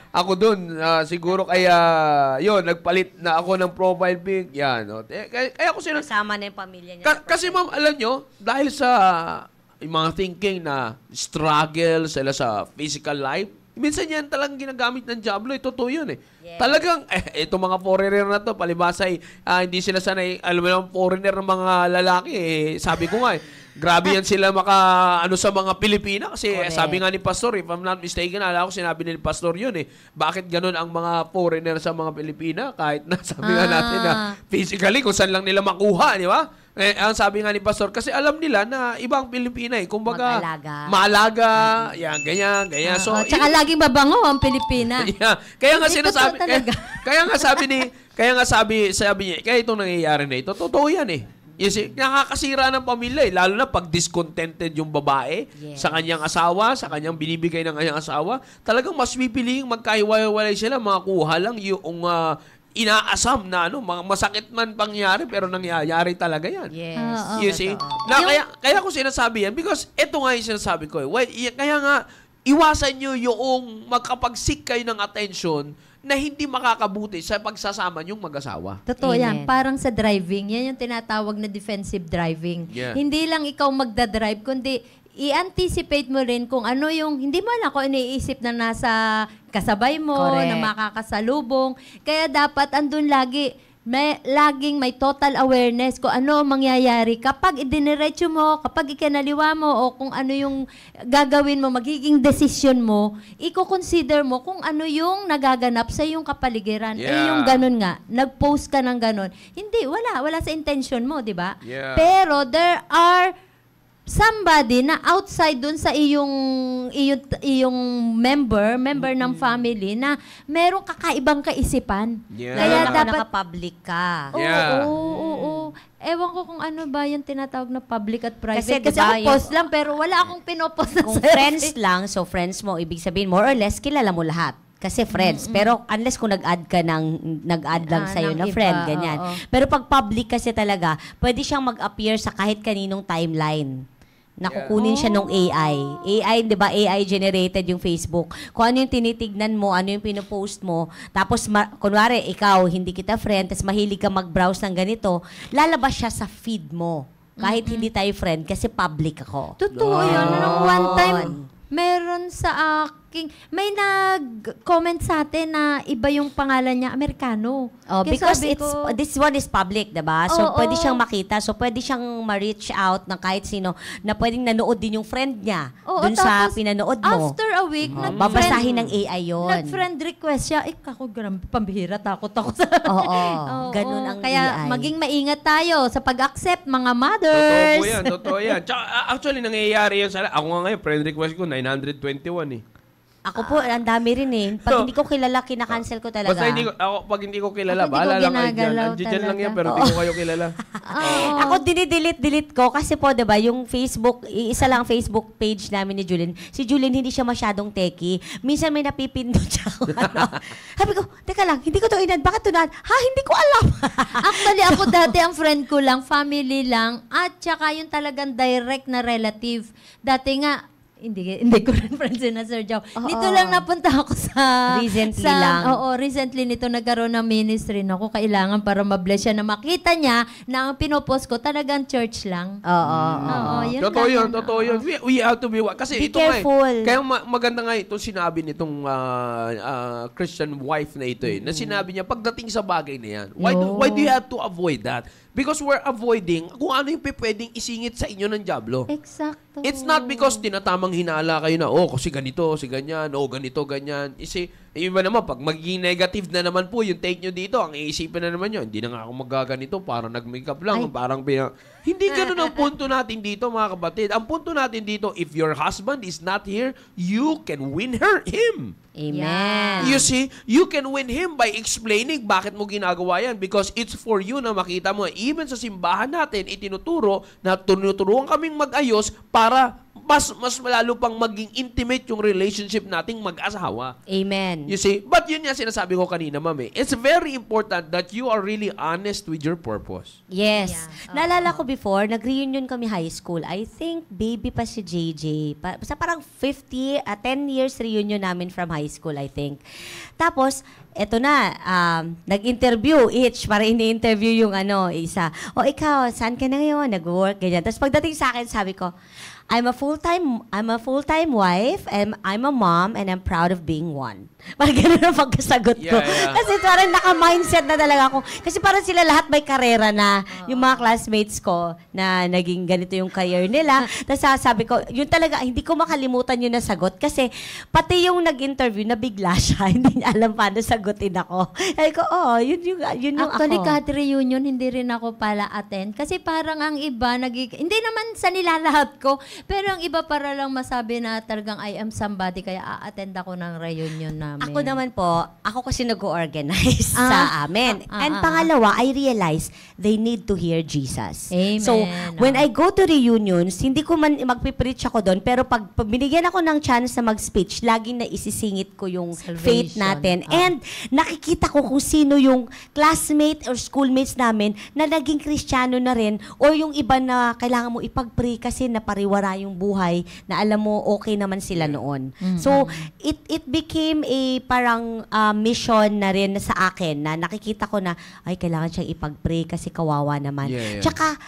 ako dun. Siguro kaya, nagpalit na ako ng profile pic. Yan. Kaya ako kasama na yung pamilya niya. Kasi ma'am, alam nyo, dahil sa yung mga thinking na struggle sila sa physical life, minsan yan talagang ginagamit ng Diablo. Totoo yun eh. Yes. Talagang, itong mga foreigner na to, palibasay, hindi sila sanay, alam mo lang, foreigner ng mga lalaki, sabi ko nga grabe yan sila sa mga Pilipina. Kasi sabi nga ni Pastor, if I'm not mistaken, alam ko sinabi ni Pastor yun bakit ganun ang mga foreigner sa mga Pilipina? Kahit na sabi nga natin na physically, kung saan lang nila makuha, di ba? Ang sabi nga ni Pastor, kasi alam nila na ibang Pilipina kumbaga, maalaga, yan, ganyan. So, tsaka laging babango ang Pilipina. Yeah. Kaya nga sinasabi, kaya nga sabi niya, kaya itong nangyayari na ito, totoo yan nakakasira ng pamilya lalo na pag discontented yung babae sa kanyang asawa, sa kanyang binibigay ng kanyang asawa, talagang mas pipiliing magkahiwalay sila, makakuha lang yung inaasam na masakit man pangyari pero nangyayari talaga yan. Yes. You see? Kaya ko sinasabi yan because ito nga yung sinasabi ko. Kaya nga, iwasan nyo yung magkapag-seek kayo ng attention na hindi makakabuti sa pagsasama niyong mag-asawa. Totoo yan. Parang sa driving, yan yung tinatawag na defensive driving. Yeah. Hindi lang ikaw magdadrive, kundi i-anticipate mo rin kung ano yung, hindi mo alam kung iniisip na nasa kasabay mo, na makakasalubong. Kaya dapat andun lagi, laging may total awareness kung ano ang mangyayari. Kapag idiniretso mo, kapag ikinaliwa mo, o kung ano yung gagawin mo, magiging desisyon mo, i-consider mo kung ano yung nagaganap sa iyong kapaligiran. Yeah. Yung ganun nga, nag-post ka ng ganun. Hindi, wala sa intention mo, di ba? Yeah. Pero there are somebody na outside dun sa iyong member ng family na merong kakaibang kaisipan. Yeah. Kaya Kaya dapat dapat naka-public ka. Yeah. Oo. Ewan ko kung ano ba yung tinatawag na public at private. Kasi Kasi diba, ako post lang, pero wala akong pinopost na Kung selfie. friends lang, so friends mo, ibig sabihin, more or less, kilala mo lahat. Kasi friends. Pero unless kung nag-add ka nag-add lang sa'yo ng na iba, friend, ganyan. oo. Pero pag public kasi talaga, pwede siyang mag-appear sa kahit kaninong timeline. Nakukunin siya nung AI. AI, di ba, AI generated yung Facebook. Kung ano yung tinitignan mo, ano yung pinopost mo, tapos, kunwari, ikaw, hindi kita friend, tapos mahilig ka mag-browse ng ganito, lalabas siya sa feed mo. Kahit hindi tayo friend, kasi public ako. Totoo yun. Nung one time, meron sa may nag-comment sa atin na iba yung pangalan niya, Amerikano. Oh, Kaya because sabi ko, this one is public, diba? So, Oo. pwede siyang makita. So, pwede siyang ma-reach out ng kahit sino na pwedeng nanood din yung friend niya dun sa tapos, pinanood mo. After a week, Babasahin ng AI yun. Nag-friend request siya. Kako, grabe, pambihira, takot ako sa... Oo. Ganun ang Kaya AI. maging maingat tayo sa pag-accept, mga Totoo mothers. po yan, totoo yan. Tsaka, actually, nangyayari yan sa... Ako nga ngayon, friend request ko, 921 eh. Ako po, ang dami rin eh. Pag hindi ko kilala, kinakancel ko talaga. Basta pag hindi ko kilala, Ako, hindi bahala ko lang kayo dyan. ginagalaw Andiyan lang yan, talaga. pero hindi ko kayo kilala. Ako dinidelete ko kasi po, 'di ba, yung Facebook, isa lang Facebook page namin ni Julian. Si Julian hindi siya masyadong techie. Minsan may napipindot siya. Sabi ko, teka lang, hindi ko to inad. Bakit to inad? Ha, hindi ko alam. Actually, ako dati ang friend ko lang, family lang, at saka yung talagang direct na relative. Dati nga, hindi ko rin friends yun na Sir Joe. Nito lang napunta ako sa... Recently lang. Oo, recently nito nagkaroon ng ministry na ako kailangan para ma-bless siya na makita niya na ang pinopost ko talagang church lang. Oo. Oo, yun Totoo lang. yun, totoo yun. We have to be... Kasi Be ito nga careful. Kaya maganda nga itong sinabi nitong Christian wife na ito eh. Na sinabi niya, pagdating sa bagay na yan, why do you have to avoid that? Because we're avoiding kung ano yung pwedeng isingit sa inyo ng dyablo. Exacto. It's not because tinatamang hinala kayo na, kasi ganito, si ganyan, ganito, ganyan. Iba naman, pag magiging negative na naman po yung take nyo dito, ang iisipin na naman nyo, hindi na nga ako magaganito, parang nag-makeup lang, parang Hindi ganun ang punto natin dito, mga kapatid. Ang punto natin dito, if your husband is not here, you can win him. Amen. You see, you can win him by explaining bakit mo ginagawa yan because it's for you na makita mo. Even sa simbahan natin, itinuturo na tinuturuan kaming mag-ayos para mas lalo pang maging intimate yung relationship nating mag-asawa. Amen. You see? But yun nga sinasabi ko kanina, ma'am eh. It's very important that you are really honest with your purpose. Yes. Yeah. Naalala ko before, nag-reunion kami high school. I think baby pa si JJ. Basta parang 10 years reunion namin from high school, I think. Tapos, eto na, nag-interview each para ini-interview yung isa. Ikaw, saan ka na ngayon? Nag-work, ganyan. Tapos pagdating sa akin, sabi ko, I'm a full-time wife, and I'm a mom, and I'm proud of being one. Parang ganun ang pagkasagot ko. Yeah. Kasi parang naka-mindset na talaga ako. Kasi parang sila lahat may karera na, yung mga classmates ko, na naging ganito yung career nila. Tapos sabi ko, yun talaga, hindi ko makalimutan yung nasagot. Kasi pati yung nag-interview, nabigla siya. Hindi niya alam paano sagutin ako. Sabi ko, yun yung Actually, ako. kahit reunion, hindi rin ako pala attend. Kasi parang ang iba, hindi naman sa nilalahat ko, pero ang iba para lang masabi na talagang I am somebody, kaya a-attend ako ng reunion namin. Ako naman po, ako kasi nag-organize sa amin. And pangalawa, I realize they need to hear Jesus. Amen. So, when I go to reunions, hindi ko man magpipreach ako doon, pero pag binigyan ako ng chance na mag-speech, laging na isisingit ko yung faith Salvation. natin. And nakikita ko kung sino yung classmate or schoolmates namin na naging Kristiyano na rin, or yung iba na kailangan mo ipag-pray kasi napariwara sumubra yung buhay na alam mo okay naman sila noon. So, it became a parang mission na rin sa akin na nakikita ko na, ay, kailangan siyang ipag-pray kasi kawawa naman. Tsaka,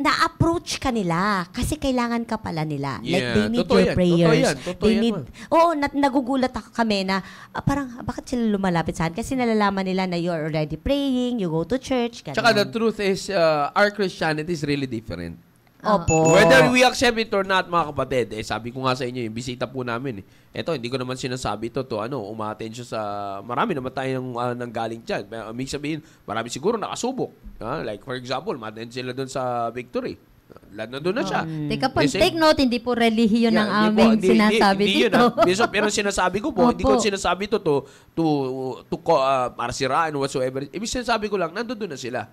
na-approach ka nila kasi kailangan ka pala nila. Like, they need your prayers. They need, nagugulat kami na, parang, bakit sila lumalapit sa akin? Kasi nalalaman nila na you're already praying, you go to church, ganun. Tsaka the truth is, our Christianity is really different. Opo. Whether we accept it or not, mga kapatid, sabi ko nga sa inyo, yung bisita po namin. Ito, hindi ko naman sinasabi ito umaten siya sa, marami naman tayong nanggaling dyan. May sabihin, marami siguro nakasubok. Like for example, maten sila doon sa Victory. Nandun na siya. Teka po, take note, hindi po relihiyon ang aming sinasabi dito. Pero sinasabi ko po, hindi ko sinasabi ito para siraan or whatsoever. Ibig sinasabi ko lang, nandun na sila.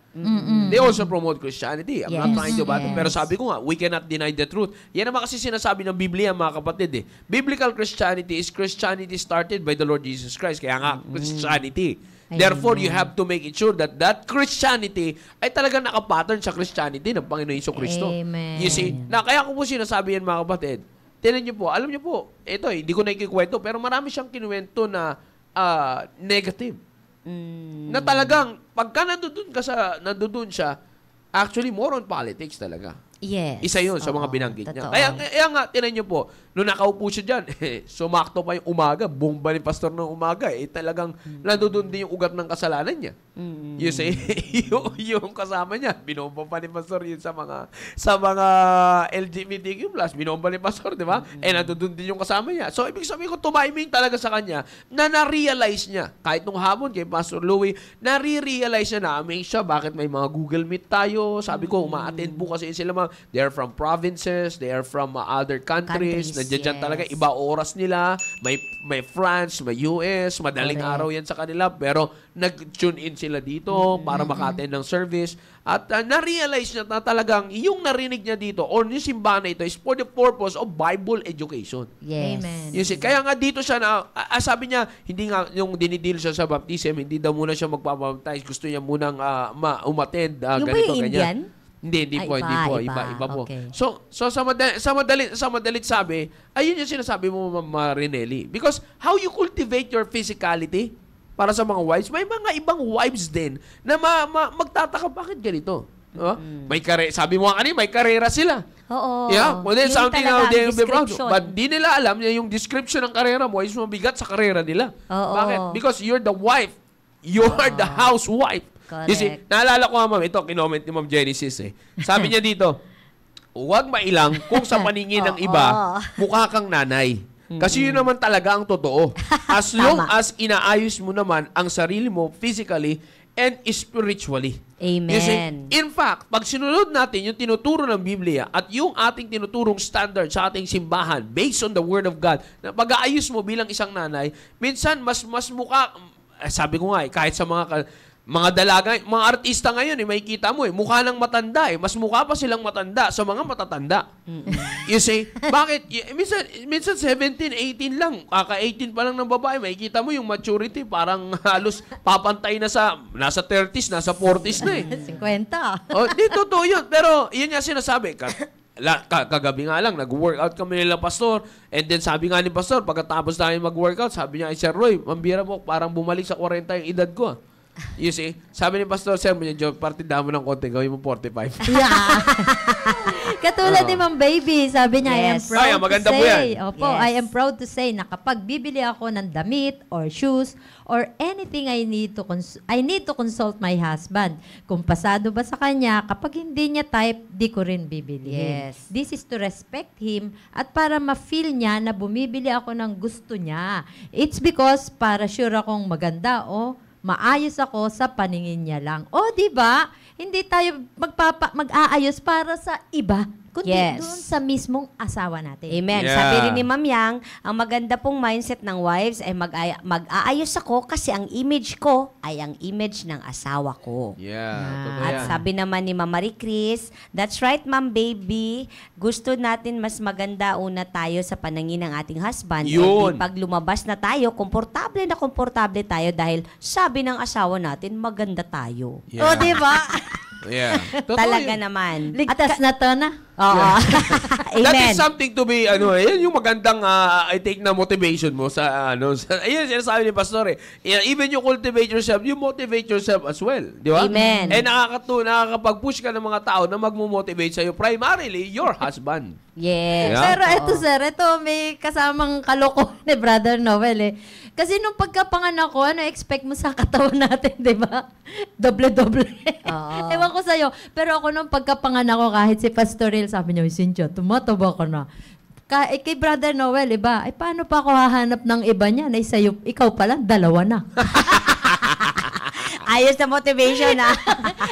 They also promote Christianity. I'm not trying to battle. Pero sabi ko nga, we cannot deny the truth. Yan naman kasi sinasabi ng Biblia, mga kapatid. Biblical Christianity is Christianity started by the Lord Jesus Christ. Kaya nga, Christianity. Therefore, you have to make it sure that Christianity ay talagang nakapattern sa Christianity ng Panginoon Jesucristo. Amen. You see? Kaya ko po sinasabi yan, mga kapatid. Tinan niyo po, alam niyo po, ito hindi ko na ikikwento, pero marami siyang kinuwento na negative. Na talagang, pagka nandoon siya, actually more on politics talaga. Yes. Isa yun sa mga binanggit niya. Kaya nga, tinan niyo po, nung nakaupo siya dyan, sumakto pa yung umaga, bomba ni pastor ng umaga, talagang nandoon din yung ugat ng kasalanan niya. You say, yung kasama niya, binomba pa ni pastor yun sa mga LGBTQ+, binomba ni pastor, di ba? Nandoon din yung kasama niya. So, ibig sabihin ko, tumiming talaga sa kanya na na-realize niya, kahit nung hapon kay Pastor Louie, na-realize niya na amazed siya, bakit may mga Google Meet tayo? Sabi ko, uma-attend po kasi sila they are from provinces, they are from other countries. Nandiyan talaga, iba oras nila. May France, may US, madaling araw yan sa kanila. Pero nag-tune in sila dito para maka-attend ng service. At na-realize niya na talagang yung narinig niya dito or yung simbahan na ito is for the purpose of Bible education. Yes. Amen. You see, kaya nga dito siya na, sabi niya, hindi nga yung dinidil siya sa baptism, hindi daw muna siya magpapabaptize. Gusto niya munang umattend, yung ganito, ba yung Indian? Hindi po. Iba po. Okay. So sa madalit sabi, ayun yung sinasabi mo, Ma'am Rinelli. Because how you cultivate your physicality para sa mga wives, may mga ibang wives din na magtataka, bakit ganito? Sabi mo kanina, may karera sila. Oo. Yeah, well, then Yun something talaga, now they be proud. description. But di nila alam na yung description ng karera mo is mabigat sa karera nila. Oo. Bakit? Because you're the wife. You're the housewife. Correct. You see, naalala ko nga, ma'am, ito, kinoment ni Ma'am Genesis Sabi niya dito, huwag mailang kung sa paningin ng iba, mukha kang nanay. Kasi yun naman talaga ang totoo. As long as inaayos mo naman ang sarili mo physically and spiritually. Amen. You see, in fact, pag sinunod natin yung tinuturo ng Biblia at yung ating tinuturong standard sa ating simbahan based on the Word of God, na pag-aayos mo bilang isang nanay, minsan mas mukha, sabi ko nga kahit sa mga dalaga, mga artista ngayon, may kita mo mukha ng matanda mas mukha pa silang matanda sa mga matatanda. You see, bakit? Minsan 17, 18 lang, kaka-18 pa lang ng babae, may kita mo yung maturity, parang halos papantay na nasa 30s, nasa 40s na 50. Di totoo yun. Pero, yun nga sinasabi, kagabi nga lang, nag-workout kami nila pastor, and then sabi nga ni pastor, pagkatapos namin mag-workout, sabi niya, Sir Roy, mambira mo, parang bumalik sa 40 yung edad ko. You see, sabi ni Pastor Sir, medyo partidahan mo ng konti, gawin mo 45. Yeah. Katulad ni Ma'am Baby, sabi niya, I am proud maganda to po say, yan. opo, I am proud to say na kapag bibili ako ng damit or shoes or anything I need to consult my husband. Kung pasado ba sa kanya, kapag hindi niya type, di ko rin bibili. Yes. This is to respect him at para ma-feel niya na bumibili ako ng gusto niya. It's because para sure akong maganda o maayos ako sa paningin niya lang. O, di ba? Hindi tayo mag-aayos para sa iba, kundi doon sa mismong asawa natin. Amen. Yeah. Sabi rin ni Ma'am Yang, ang maganda pong mindset ng wives ay mag-aayos ako kasi ang image ko ay ang image ng asawa ko. Totoo At yan. sabi naman ni Ma'am Marie Chris, that's right, Ma'am Baby. Gusto natin mas maganda una tayo sa panangin ng ating husband. Yun. And pag lumabas na tayo, komportable tayo dahil sabi ng asawa natin, maganda tayo. Yeah. O, di ba? Yeah. Totoo Talaga yun. naman. Ligtas na to na. Oo. That Amen. is something to be, yan yung magandang, I take na motivation mo sa, ayun, sinasabi ni Pastor even you cultivate yourself, you motivate yourself as well. Di ba? Amen. Nakakapag-push ka ng mga tao na magmo-motivate sa'yo, primarily, your husband. Yes. Yeah. Pero ito, sir, ito may kasamang kaloko ni Brother Noel Kasi nung pagkapanganak ko, ano expect mo sa katawan natin, di ba? Doble-doble. Oo. Ewan ko sa'yo. Pero ako nung pagkapanganak ko, kahit si Pastoril, sabi niya, Cynthia, tumataba ka na. Kay Brother Noel, iba, ay paano pa ako hahanap ng iba niya? Na sa'yo, ikaw pala, 2 na. Ayos na motivation,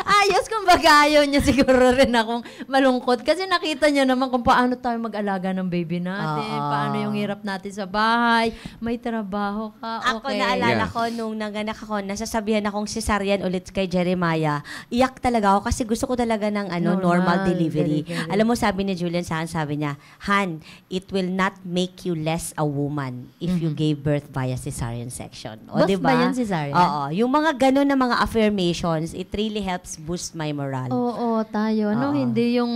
Ayos, kumbaga ayaw niya siguro rin akong malungkot. Kasi nakita niya naman kung paano tayo mag-alaga ng baby natin, paano yung hirap natin sa bahay, may trabaho ka, Ako okay. naalala ko nung nanganak ako, nasasabihan akong cesarean ulit kay Jeremiah. Iyak talaga ako kasi gusto ko talaga ng normal delivery. Alam mo, sabi ni Julian sa akin, sabi niya, Han, it will not make you less a woman if you gave birth via cesarean section. O, Boss diba? ba yan, cesarean? Oo. Yung mga ganun na mga affirmations, it really helps boost my morale. Oo, tayo. No, Oo. hindi yung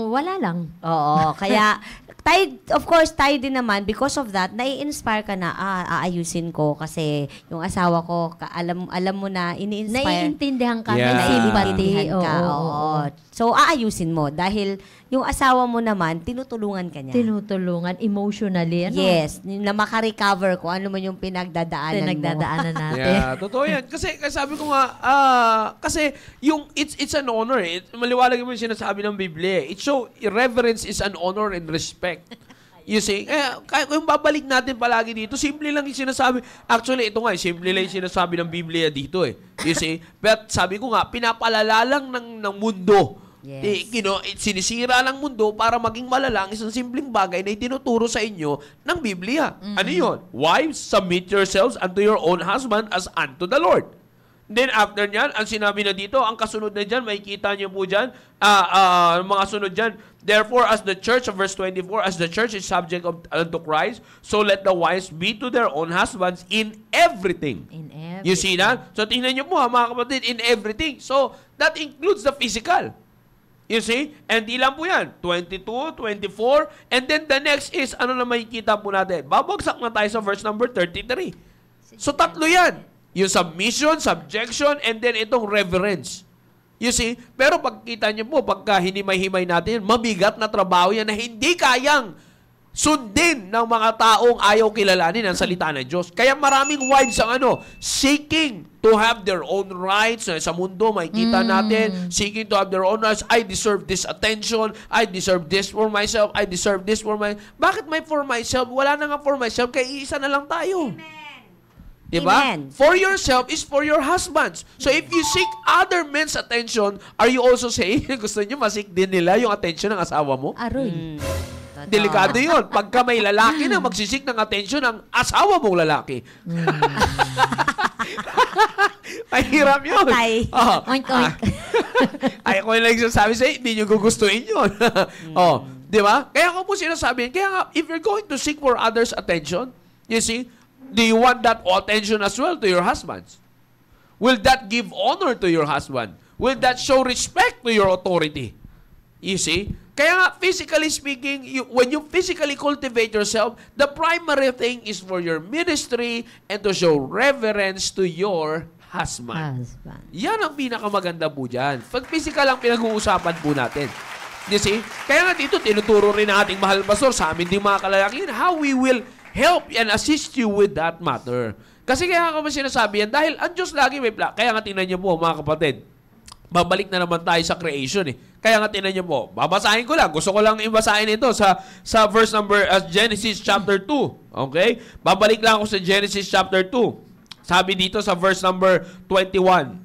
wala lang. Oo, kaya tayo din naman, because of that, nai-inspire ka na, aayusin ko kasi yung asawa ko, alam mo na, ini-inspire. Naiintindihan ka, Yeah. may sympathy. Naiintindihan ka, oo. So, aayusin mo dahil yung asawa mo naman, tinutulungan ka niya. Tinutulungan emotionally. Ano? Yes, na makarecover ko ano man yung pinagdadaanan mo. Pinagdadaanan natin. Yeah, totoo yan. Kasi sabi ko nga, kasi yung it's an honor. Maliwalag mo yung sinasabi ng Biblia. Reverence is an honor and respect. You see, kung babalik natin palagi dito, simple lang yung sinasabi. Actually, ito nga, simple lang yung sinasabi ng Biblia dito You see? But sabi ko nga, pinapalala lang ng mundo. Yes. Sinisira ng mundo para maging malala ang isang simpleng bagay na itinuturo sa inyo ng Biblia. Ano yun? Wives, submit yourselves unto your own husband as unto the Lord. Then after nyan, ang sinabi na dito, ang kasunod na dyan, makikita nyo po dyan, mga sunod dyan, therefore as the church, verse 24, as the church is subject unto Christ, so let the wives be to their own husbands in everything. In everything. You see that? So tingnan nyo po mga kapatid, in everything. So that includes the physical. You see? And di lang po yan. 22, 24, and then the next is, ano na makikita po natin? Babagsak na tayo sa verse number 33. So tatlo yan. Yung submission, subjection, and then itong reverence. You see? Pero pagkita niyo po, pagka hinimay-himay natin, mabigat na trabaho yan na hindi kayang sundin ng mga taong ayaw kilalanin ang salita ng Diyos. Kaya maraming wives ang seeking to have their own rights. Sa mundo, makikita natin, seeking to have their own rights. I deserve this attention. I deserve this for myself. I deserve this for my... Bakit may for myself? Wala na nga for myself, kaya isa na lang tayo. Diba? Amen. For yourself is for your husbands. So if you seek other men's attention, are you also saying, gusto nyo masik din nila yung attention ng asawa mo? Aroy. Delikado yun. Pagka may lalaki na magsisik ng atensyon ng asawa mong lalaki. Mahirap yun. Patay. Oink, oink. Ay, kung yung nagsasabi sa'yo, hindi nyo gugustuhin yun. Di ba? Kaya ako po sinasabi, kaya nga, if you're going to seek for others' attention, you see, do you want that attention as well to your husbands? Will that give honor to your husband? Will that show respect to your authority? You see? Kaya nga, physically speaking, when you physically cultivate yourself, the primary thing is for your ministry and to show reverence to your husband. Yan ang pinakamaganda po dyan. Pag physical ang pinag-uusapan po natin. You see? Kaya nga dito, tinuturo rin ang ating mahal pastor sa amin din mga kalalakihan how we will help and assist you with that matter. Kasi kaya ako sinasabi yan, dahil ang Diyos lagi may plan. Kaya nga tingnan niyo po mga kapatid, babalik na naman tayo sa creation Kaya nga tingnan niyo po, babasahin ko lang. Gusto ko lang ibasahin ito sa verse number Genesis chapter 2. Okay? Babalik lang ako sa Genesis chapter 2. Sabi dito sa verse number 21.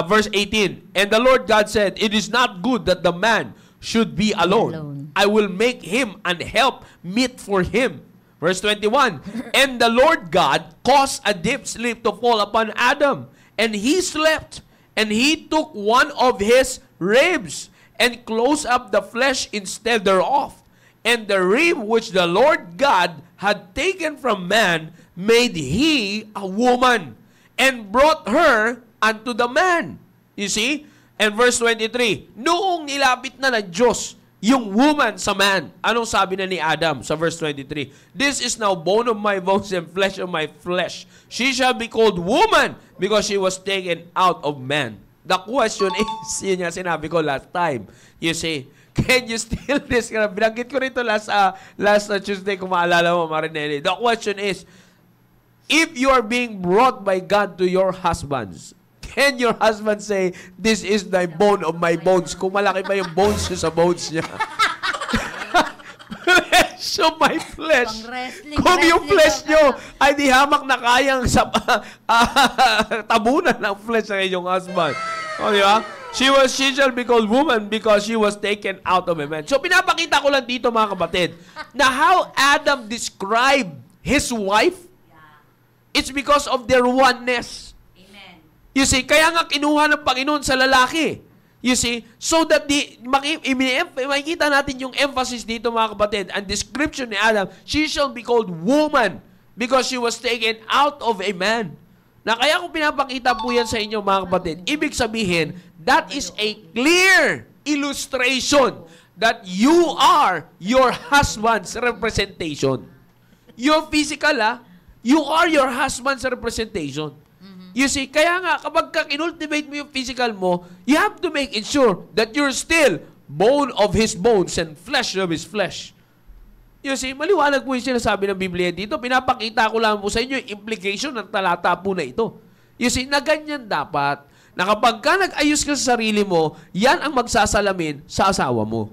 Verse 18. And the Lord God said, it is not good that the man should be alone. I will make him an help meet for him. Verse 21. And the Lord God caused a deep sleep to fall upon Adam. And he slept. And he took one of his ribs and closed up the flesh instead thereof. And the rib which the Lord God had taken from man made he a woman and brought her unto the man. You see? And verse 23, noong nilapit na ng Diyos yung woman sa man. Anong sabi na ni Adam sa verse 23? This is now bone of my bones and flesh of my flesh. She shall be called woman because she was taken out of man. The question is, yun nga sinabi ko last time. You see, can you steal this? Binanggit ko rito last Tuesday kung maalala mo, Marinelli. The question is, if you are being brought by God to your husbands, can your husband say, this is thy bone of my bones? Kung malaki pa yung bones niya sa bones niya. Flesh of my flesh. Kung yung flesh nyo ay di hamak na kayang tabunan ng flesh ng inyong husband. O, di ba? She shall be called woman because she was taken out of a man. So, pinapakita ko lang dito, mga kapatid, na how Adam described his wife, it's because of their oneness. You see, kaya nga kinuha ng Panginoon sa lalaki. You see, so that makikita natin yung emphasis dito, mga kapatid. Ang description ni Adam, she shall be called woman because she was taken out of a man. Na kaya kung pinapakita po yan sa inyo, mga kapatid, ibig sabihin, that is a clear illustration that you are your husband's representation. Your physical, you are your husband's representation. You see, kaya nga, kapag kinultivate mo yung physical mo, you have to make it sure that you're still bone of his bones and flesh of his flesh. You see, maliwanag po yung sinasabi ng Biblia dito. Pinapakita ko lang po sa inyo yung implication ng talata po na ito. You see, na ganyan dapat, na kapag ka nag-ayos ka sa sarili mo, yan ang magsasalamin sa asawa mo.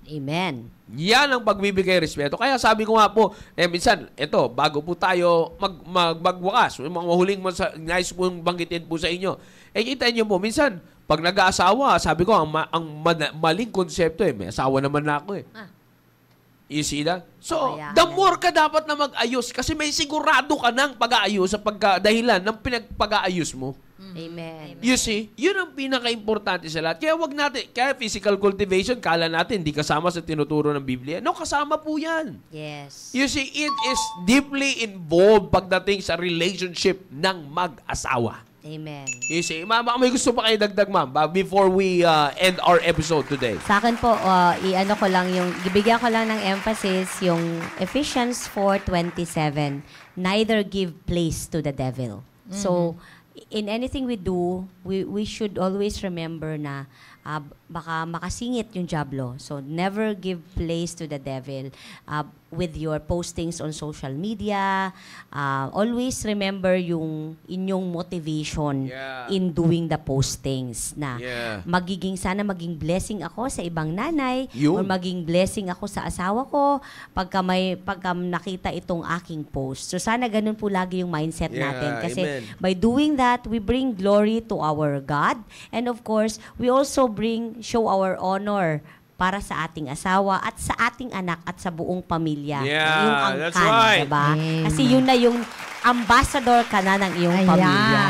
Amen. Yan ang pagbibigay respeto. Kaya sabi ko nga po, minsan, ito, bago po tayo magwakas, yung mga huling nais pong banggitin po sa inyo, kita niyo po, minsan, pag nag-aasawa, sabi ko, ang maling konsepto may asawa naman na ako You see that? So, the more ka dapat na mag-ayos, kasi may sigurado ka ng pag-aayos sa dahilan ng pinagpag-aayos mo. Amen. You see, yun ang pinaka-importante sa lahat. Kaya wag natin, kaya physical cultivation, kala natin, hindi kasama sa tinuturo ng Biblia. No, kasama po yan. Yes. You see, it is deeply involved pagdating sa relationship ng mag-asawa. Amen. You see, may gusto pa kayo dagdag, ma'am, before we end our episode today? Sa akin po, ibigyan ko lang ng emphasis yung Ephesians 4:27. Neither give place to the devil. So, in anything we do, we should always remember na baka makasingit yung diablo. So, never give place to the devil with your postings on social media. Always remember yung inyong motivation in doing the postings na sana maging blessing ako sa ibang nanay or maging blessing ako sa asawa ko pagka nakita itong aking post. So, sana ganun po lagi yung mindset natin. Kasi by doing that, we bring glory to our God. And of course, we also show our honor para sa ating asawa at sa ating anak at sa buong pamilya. Yung angkan, that's right. Diba? Kasi yun na yung ambassador ka na ng iyong pamilya.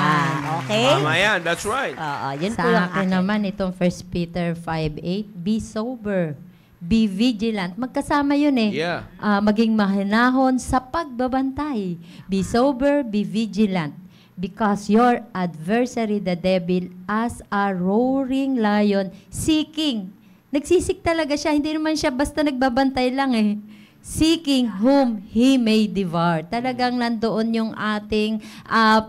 Okay? Tama yan, that's right. Yun po sa yung akin naman, itong 1 Peter 5:8, be sober, be vigilant. Magkasama yun maging mahinahon sa pagbabantay. Be sober, be vigilant. Because your adversary, the devil, as a roaring lion, seeking. Nagsisik talaga siya. Hindi naman siya basta nagbabantay lang Seeking whom he may devour. Talagang nandoon yung ating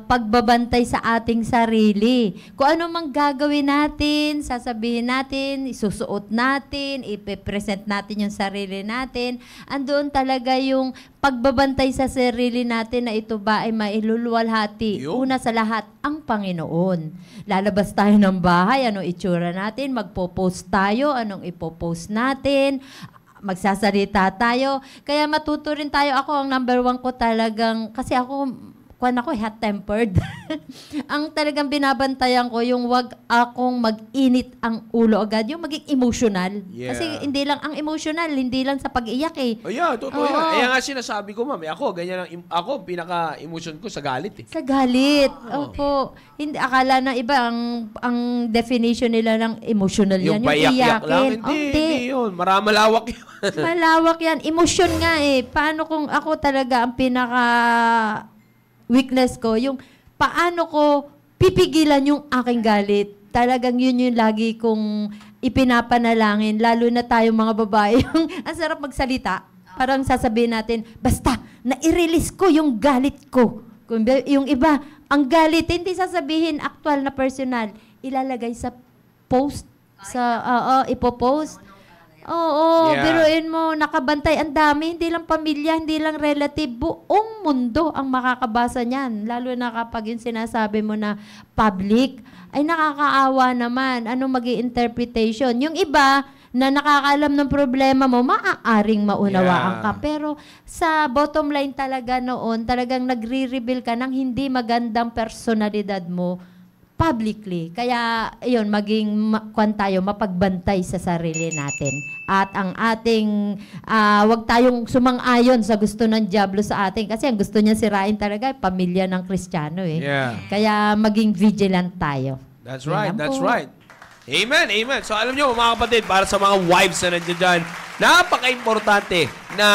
pagbabantay sa ating sarili. Kung ano mang gagawin natin, sasabihin natin, isusuot natin, ipipresent natin yung sarili natin, andoon talaga yung pagbabantay sa sarili natin na ito ba ay mailuluwalhati. Una sa lahat, ang Panginoon. Lalabas tayo ng bahay, anong itsura natin, magpo-post tayo, anong ipopost natin, magsasalita tayo. Kaya matuto rin tayo. Ako, ang number 1 ko talagang, kasi ako hot-tempered. Ang talagang binabantayan ko, yung wag akong mag-init ang ulo agad. Yung maging emotional. Kasi hindi lang ang emotional, hindi lang sa pag-iyak Totoo yan. Kaya nga sinasabi ko, ma'am, ako, pinaka-emotion ko sa galit Sa galit. Opo. Hindi, akala ng iba, ang definition nila ng emotional yan. Yung payak-yak lang. Hindi yun. Malawak yun. Malawak yan. Emotion nga Paano kung ako talaga ang weakness ko, yung paano ko pipigilan yung aking galit. talagang yun yung lagi kong ipinapanalangin, lalo na tayong mga babae. Ang sarap magsalita. Parang sasabihin natin, basta, na-release ko yung galit ko. Yung iba, ang galit, hindi sasabihin actual na personal. Ilalagay sa post, ipopost. Oo, biruin mo, nakabantay. Ang dami, hindi lang pamilya, hindi lang relative, buong mundo ang makakabasa niyan. Lalo na kapag yung sinasabi mo na public, ay nakakaawa naman. Anong maging interpretation? Yung iba na nakakaalam ng problema mo, maaaring maunawaan ka. Pero sa bottom line talaga noon, talagang nagre-reveal ka ng hindi magandang personalidad mo publicly. Kaya, yun, maging tayo, mapagbantay sa sarili natin. At ang ating, wag tayong sumang-ayon sa gusto ng diablo sa atin. Kasi ang gusto niya sirain talaga, pamilya ng Kristiyano eh. Yeah. Kaya maging vigilant tayo. That's right, that's right. Amen, amen. So alam nyo mga kapatid, para sa mga wives na nandiyan dyan, napaka-importante na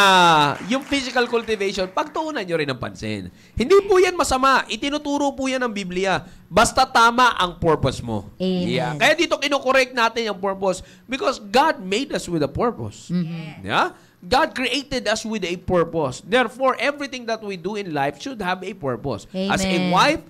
yung physical cultivation, pagtuunan nyo rin ng pansin. Hindi po yan masama. Itinuturo po yan ng Biblia. Basta tama ang purpose mo. Amen. Yeah. Kaya dito kinokorek natin yung purpose because God made us with a purpose. Mm-hmm. Yeah? God created us with a purpose. Therefore, everything that we do in life should have a purpose. Amen. As a wife,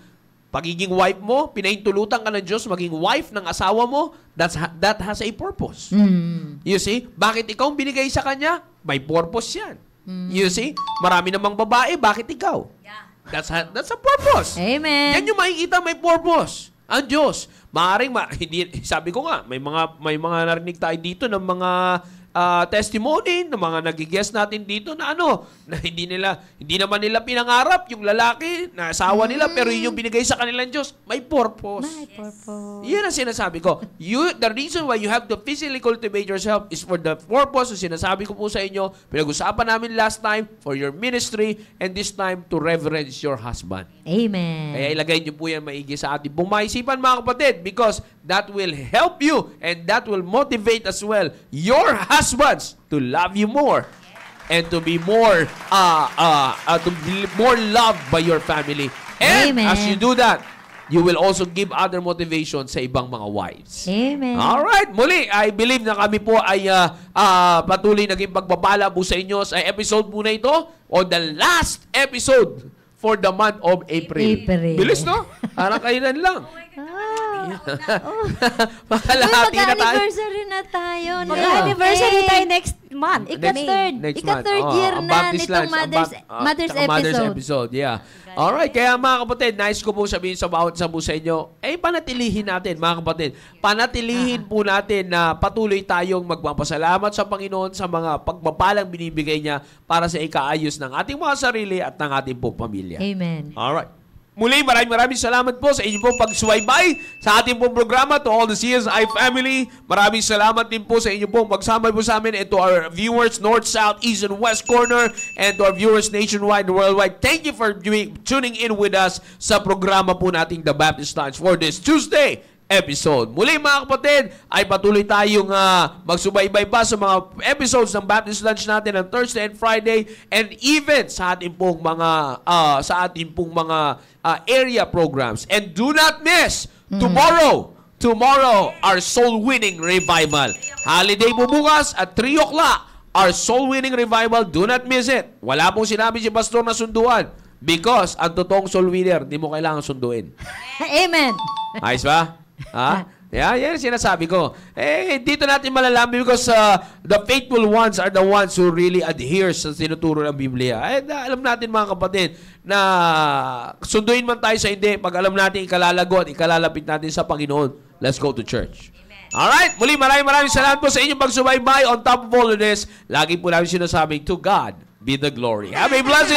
pagiging wife mo, pinahintulutan ka ng Diyos, maging wife ng asawa mo, that has a purpose. Mm. You see? Bakit ikaw binigay sa Kanya? May purpose yan. You see? Marami namang babae, bakit ikaw? That's a purpose. Amen. Yan yung makikita, may purpose. Ang Diyos. Maaring, hindi, sabi ko nga, may mga narinig tayo dito ng mga testimony ng mga nagigest natin dito na na hindi naman nila pinangarap yung lalaki na asawa nila pero yun yung binigay sa kanilang Diyos. May purpose. May purpose. Yan ang sinasabi ko. The reason why you have to physically cultivate yourself is for the purpose. So sinasabi ko po sa inyo, pinag-usapan namin last time for your ministry and this time to reverence your husband. Amen. Kaya ilagay niyo po yan maigi sa ating bumaisipan mga kapatid because that will help you and that will motivate as well your husbands to love you more and to be more loved by your family. And Amen. as you do that, you will also give other motivation sa ibang mga wives. Amen. Alright, muli, I believe na kami po ay patuloy naging pagbabala po sa inyo sa episode po na ito o the last episode for the month of April. Bilis, no? Parang kailan lang. Makalahati na tayo. Mag-anniversary na tayo. Mag-anniversary tayo next month. Ika-third year na nitong Mother's episode. Yeah. Alright, kaya mga kapatid, nice ko po sabihin sa bawat isa po sa inyo, panatilihin natin, mga kapatid. Panatilihin po natin na patuloy tayong magpapasalamat sa Panginoon sa mga pagpapalang binibigay niya para sa ikaayos ng ating mga sarili at ng ating po pamilya. Amen. Alright. Muli, maraming salamat po sa inyong pong pagsubaybay sa ating pong programa to all the CSI family. Maraming salamat din po sa inyong pong pagsama po sa amin and to our viewers North, South, East, and West Corner and to our viewers nationwide and worldwide. Thank you for tuning in with us sa programa po nating The Baptist Lunch for this Tuesday episode. Muli mga kapatid, ay patuloy tayong magsubaybay pa sa mga episodes ng Baptist Lunch natin on Thursday and Friday and even sa ating pong mga area programs. And do not miss tomorrow our soul winning revival. Holiday po bukas at 3 o'clock our soul winning revival. Do not miss it. Wala pong sinabi si Pastor na sunduan because ang totoong soul winner, hindi mo kailangan sunduin. Amen. Ayos ba? Ha? Yeah, yan sinasabi ko. Dito natin malalaman because the faithful ones are the ones who really adhere sa tinuturo ng Biblia. Alam natin mga kapatid na sunduin man tayo sa hindi, pag alam natin ikalalago at ikalalapit natin sa Panginoon, let's go to church. Alright, muli maraming salamat po sa inyong pagsubaybay. On top of all of this, lagi po namin sinasabing, to God be the glory. Have a blessed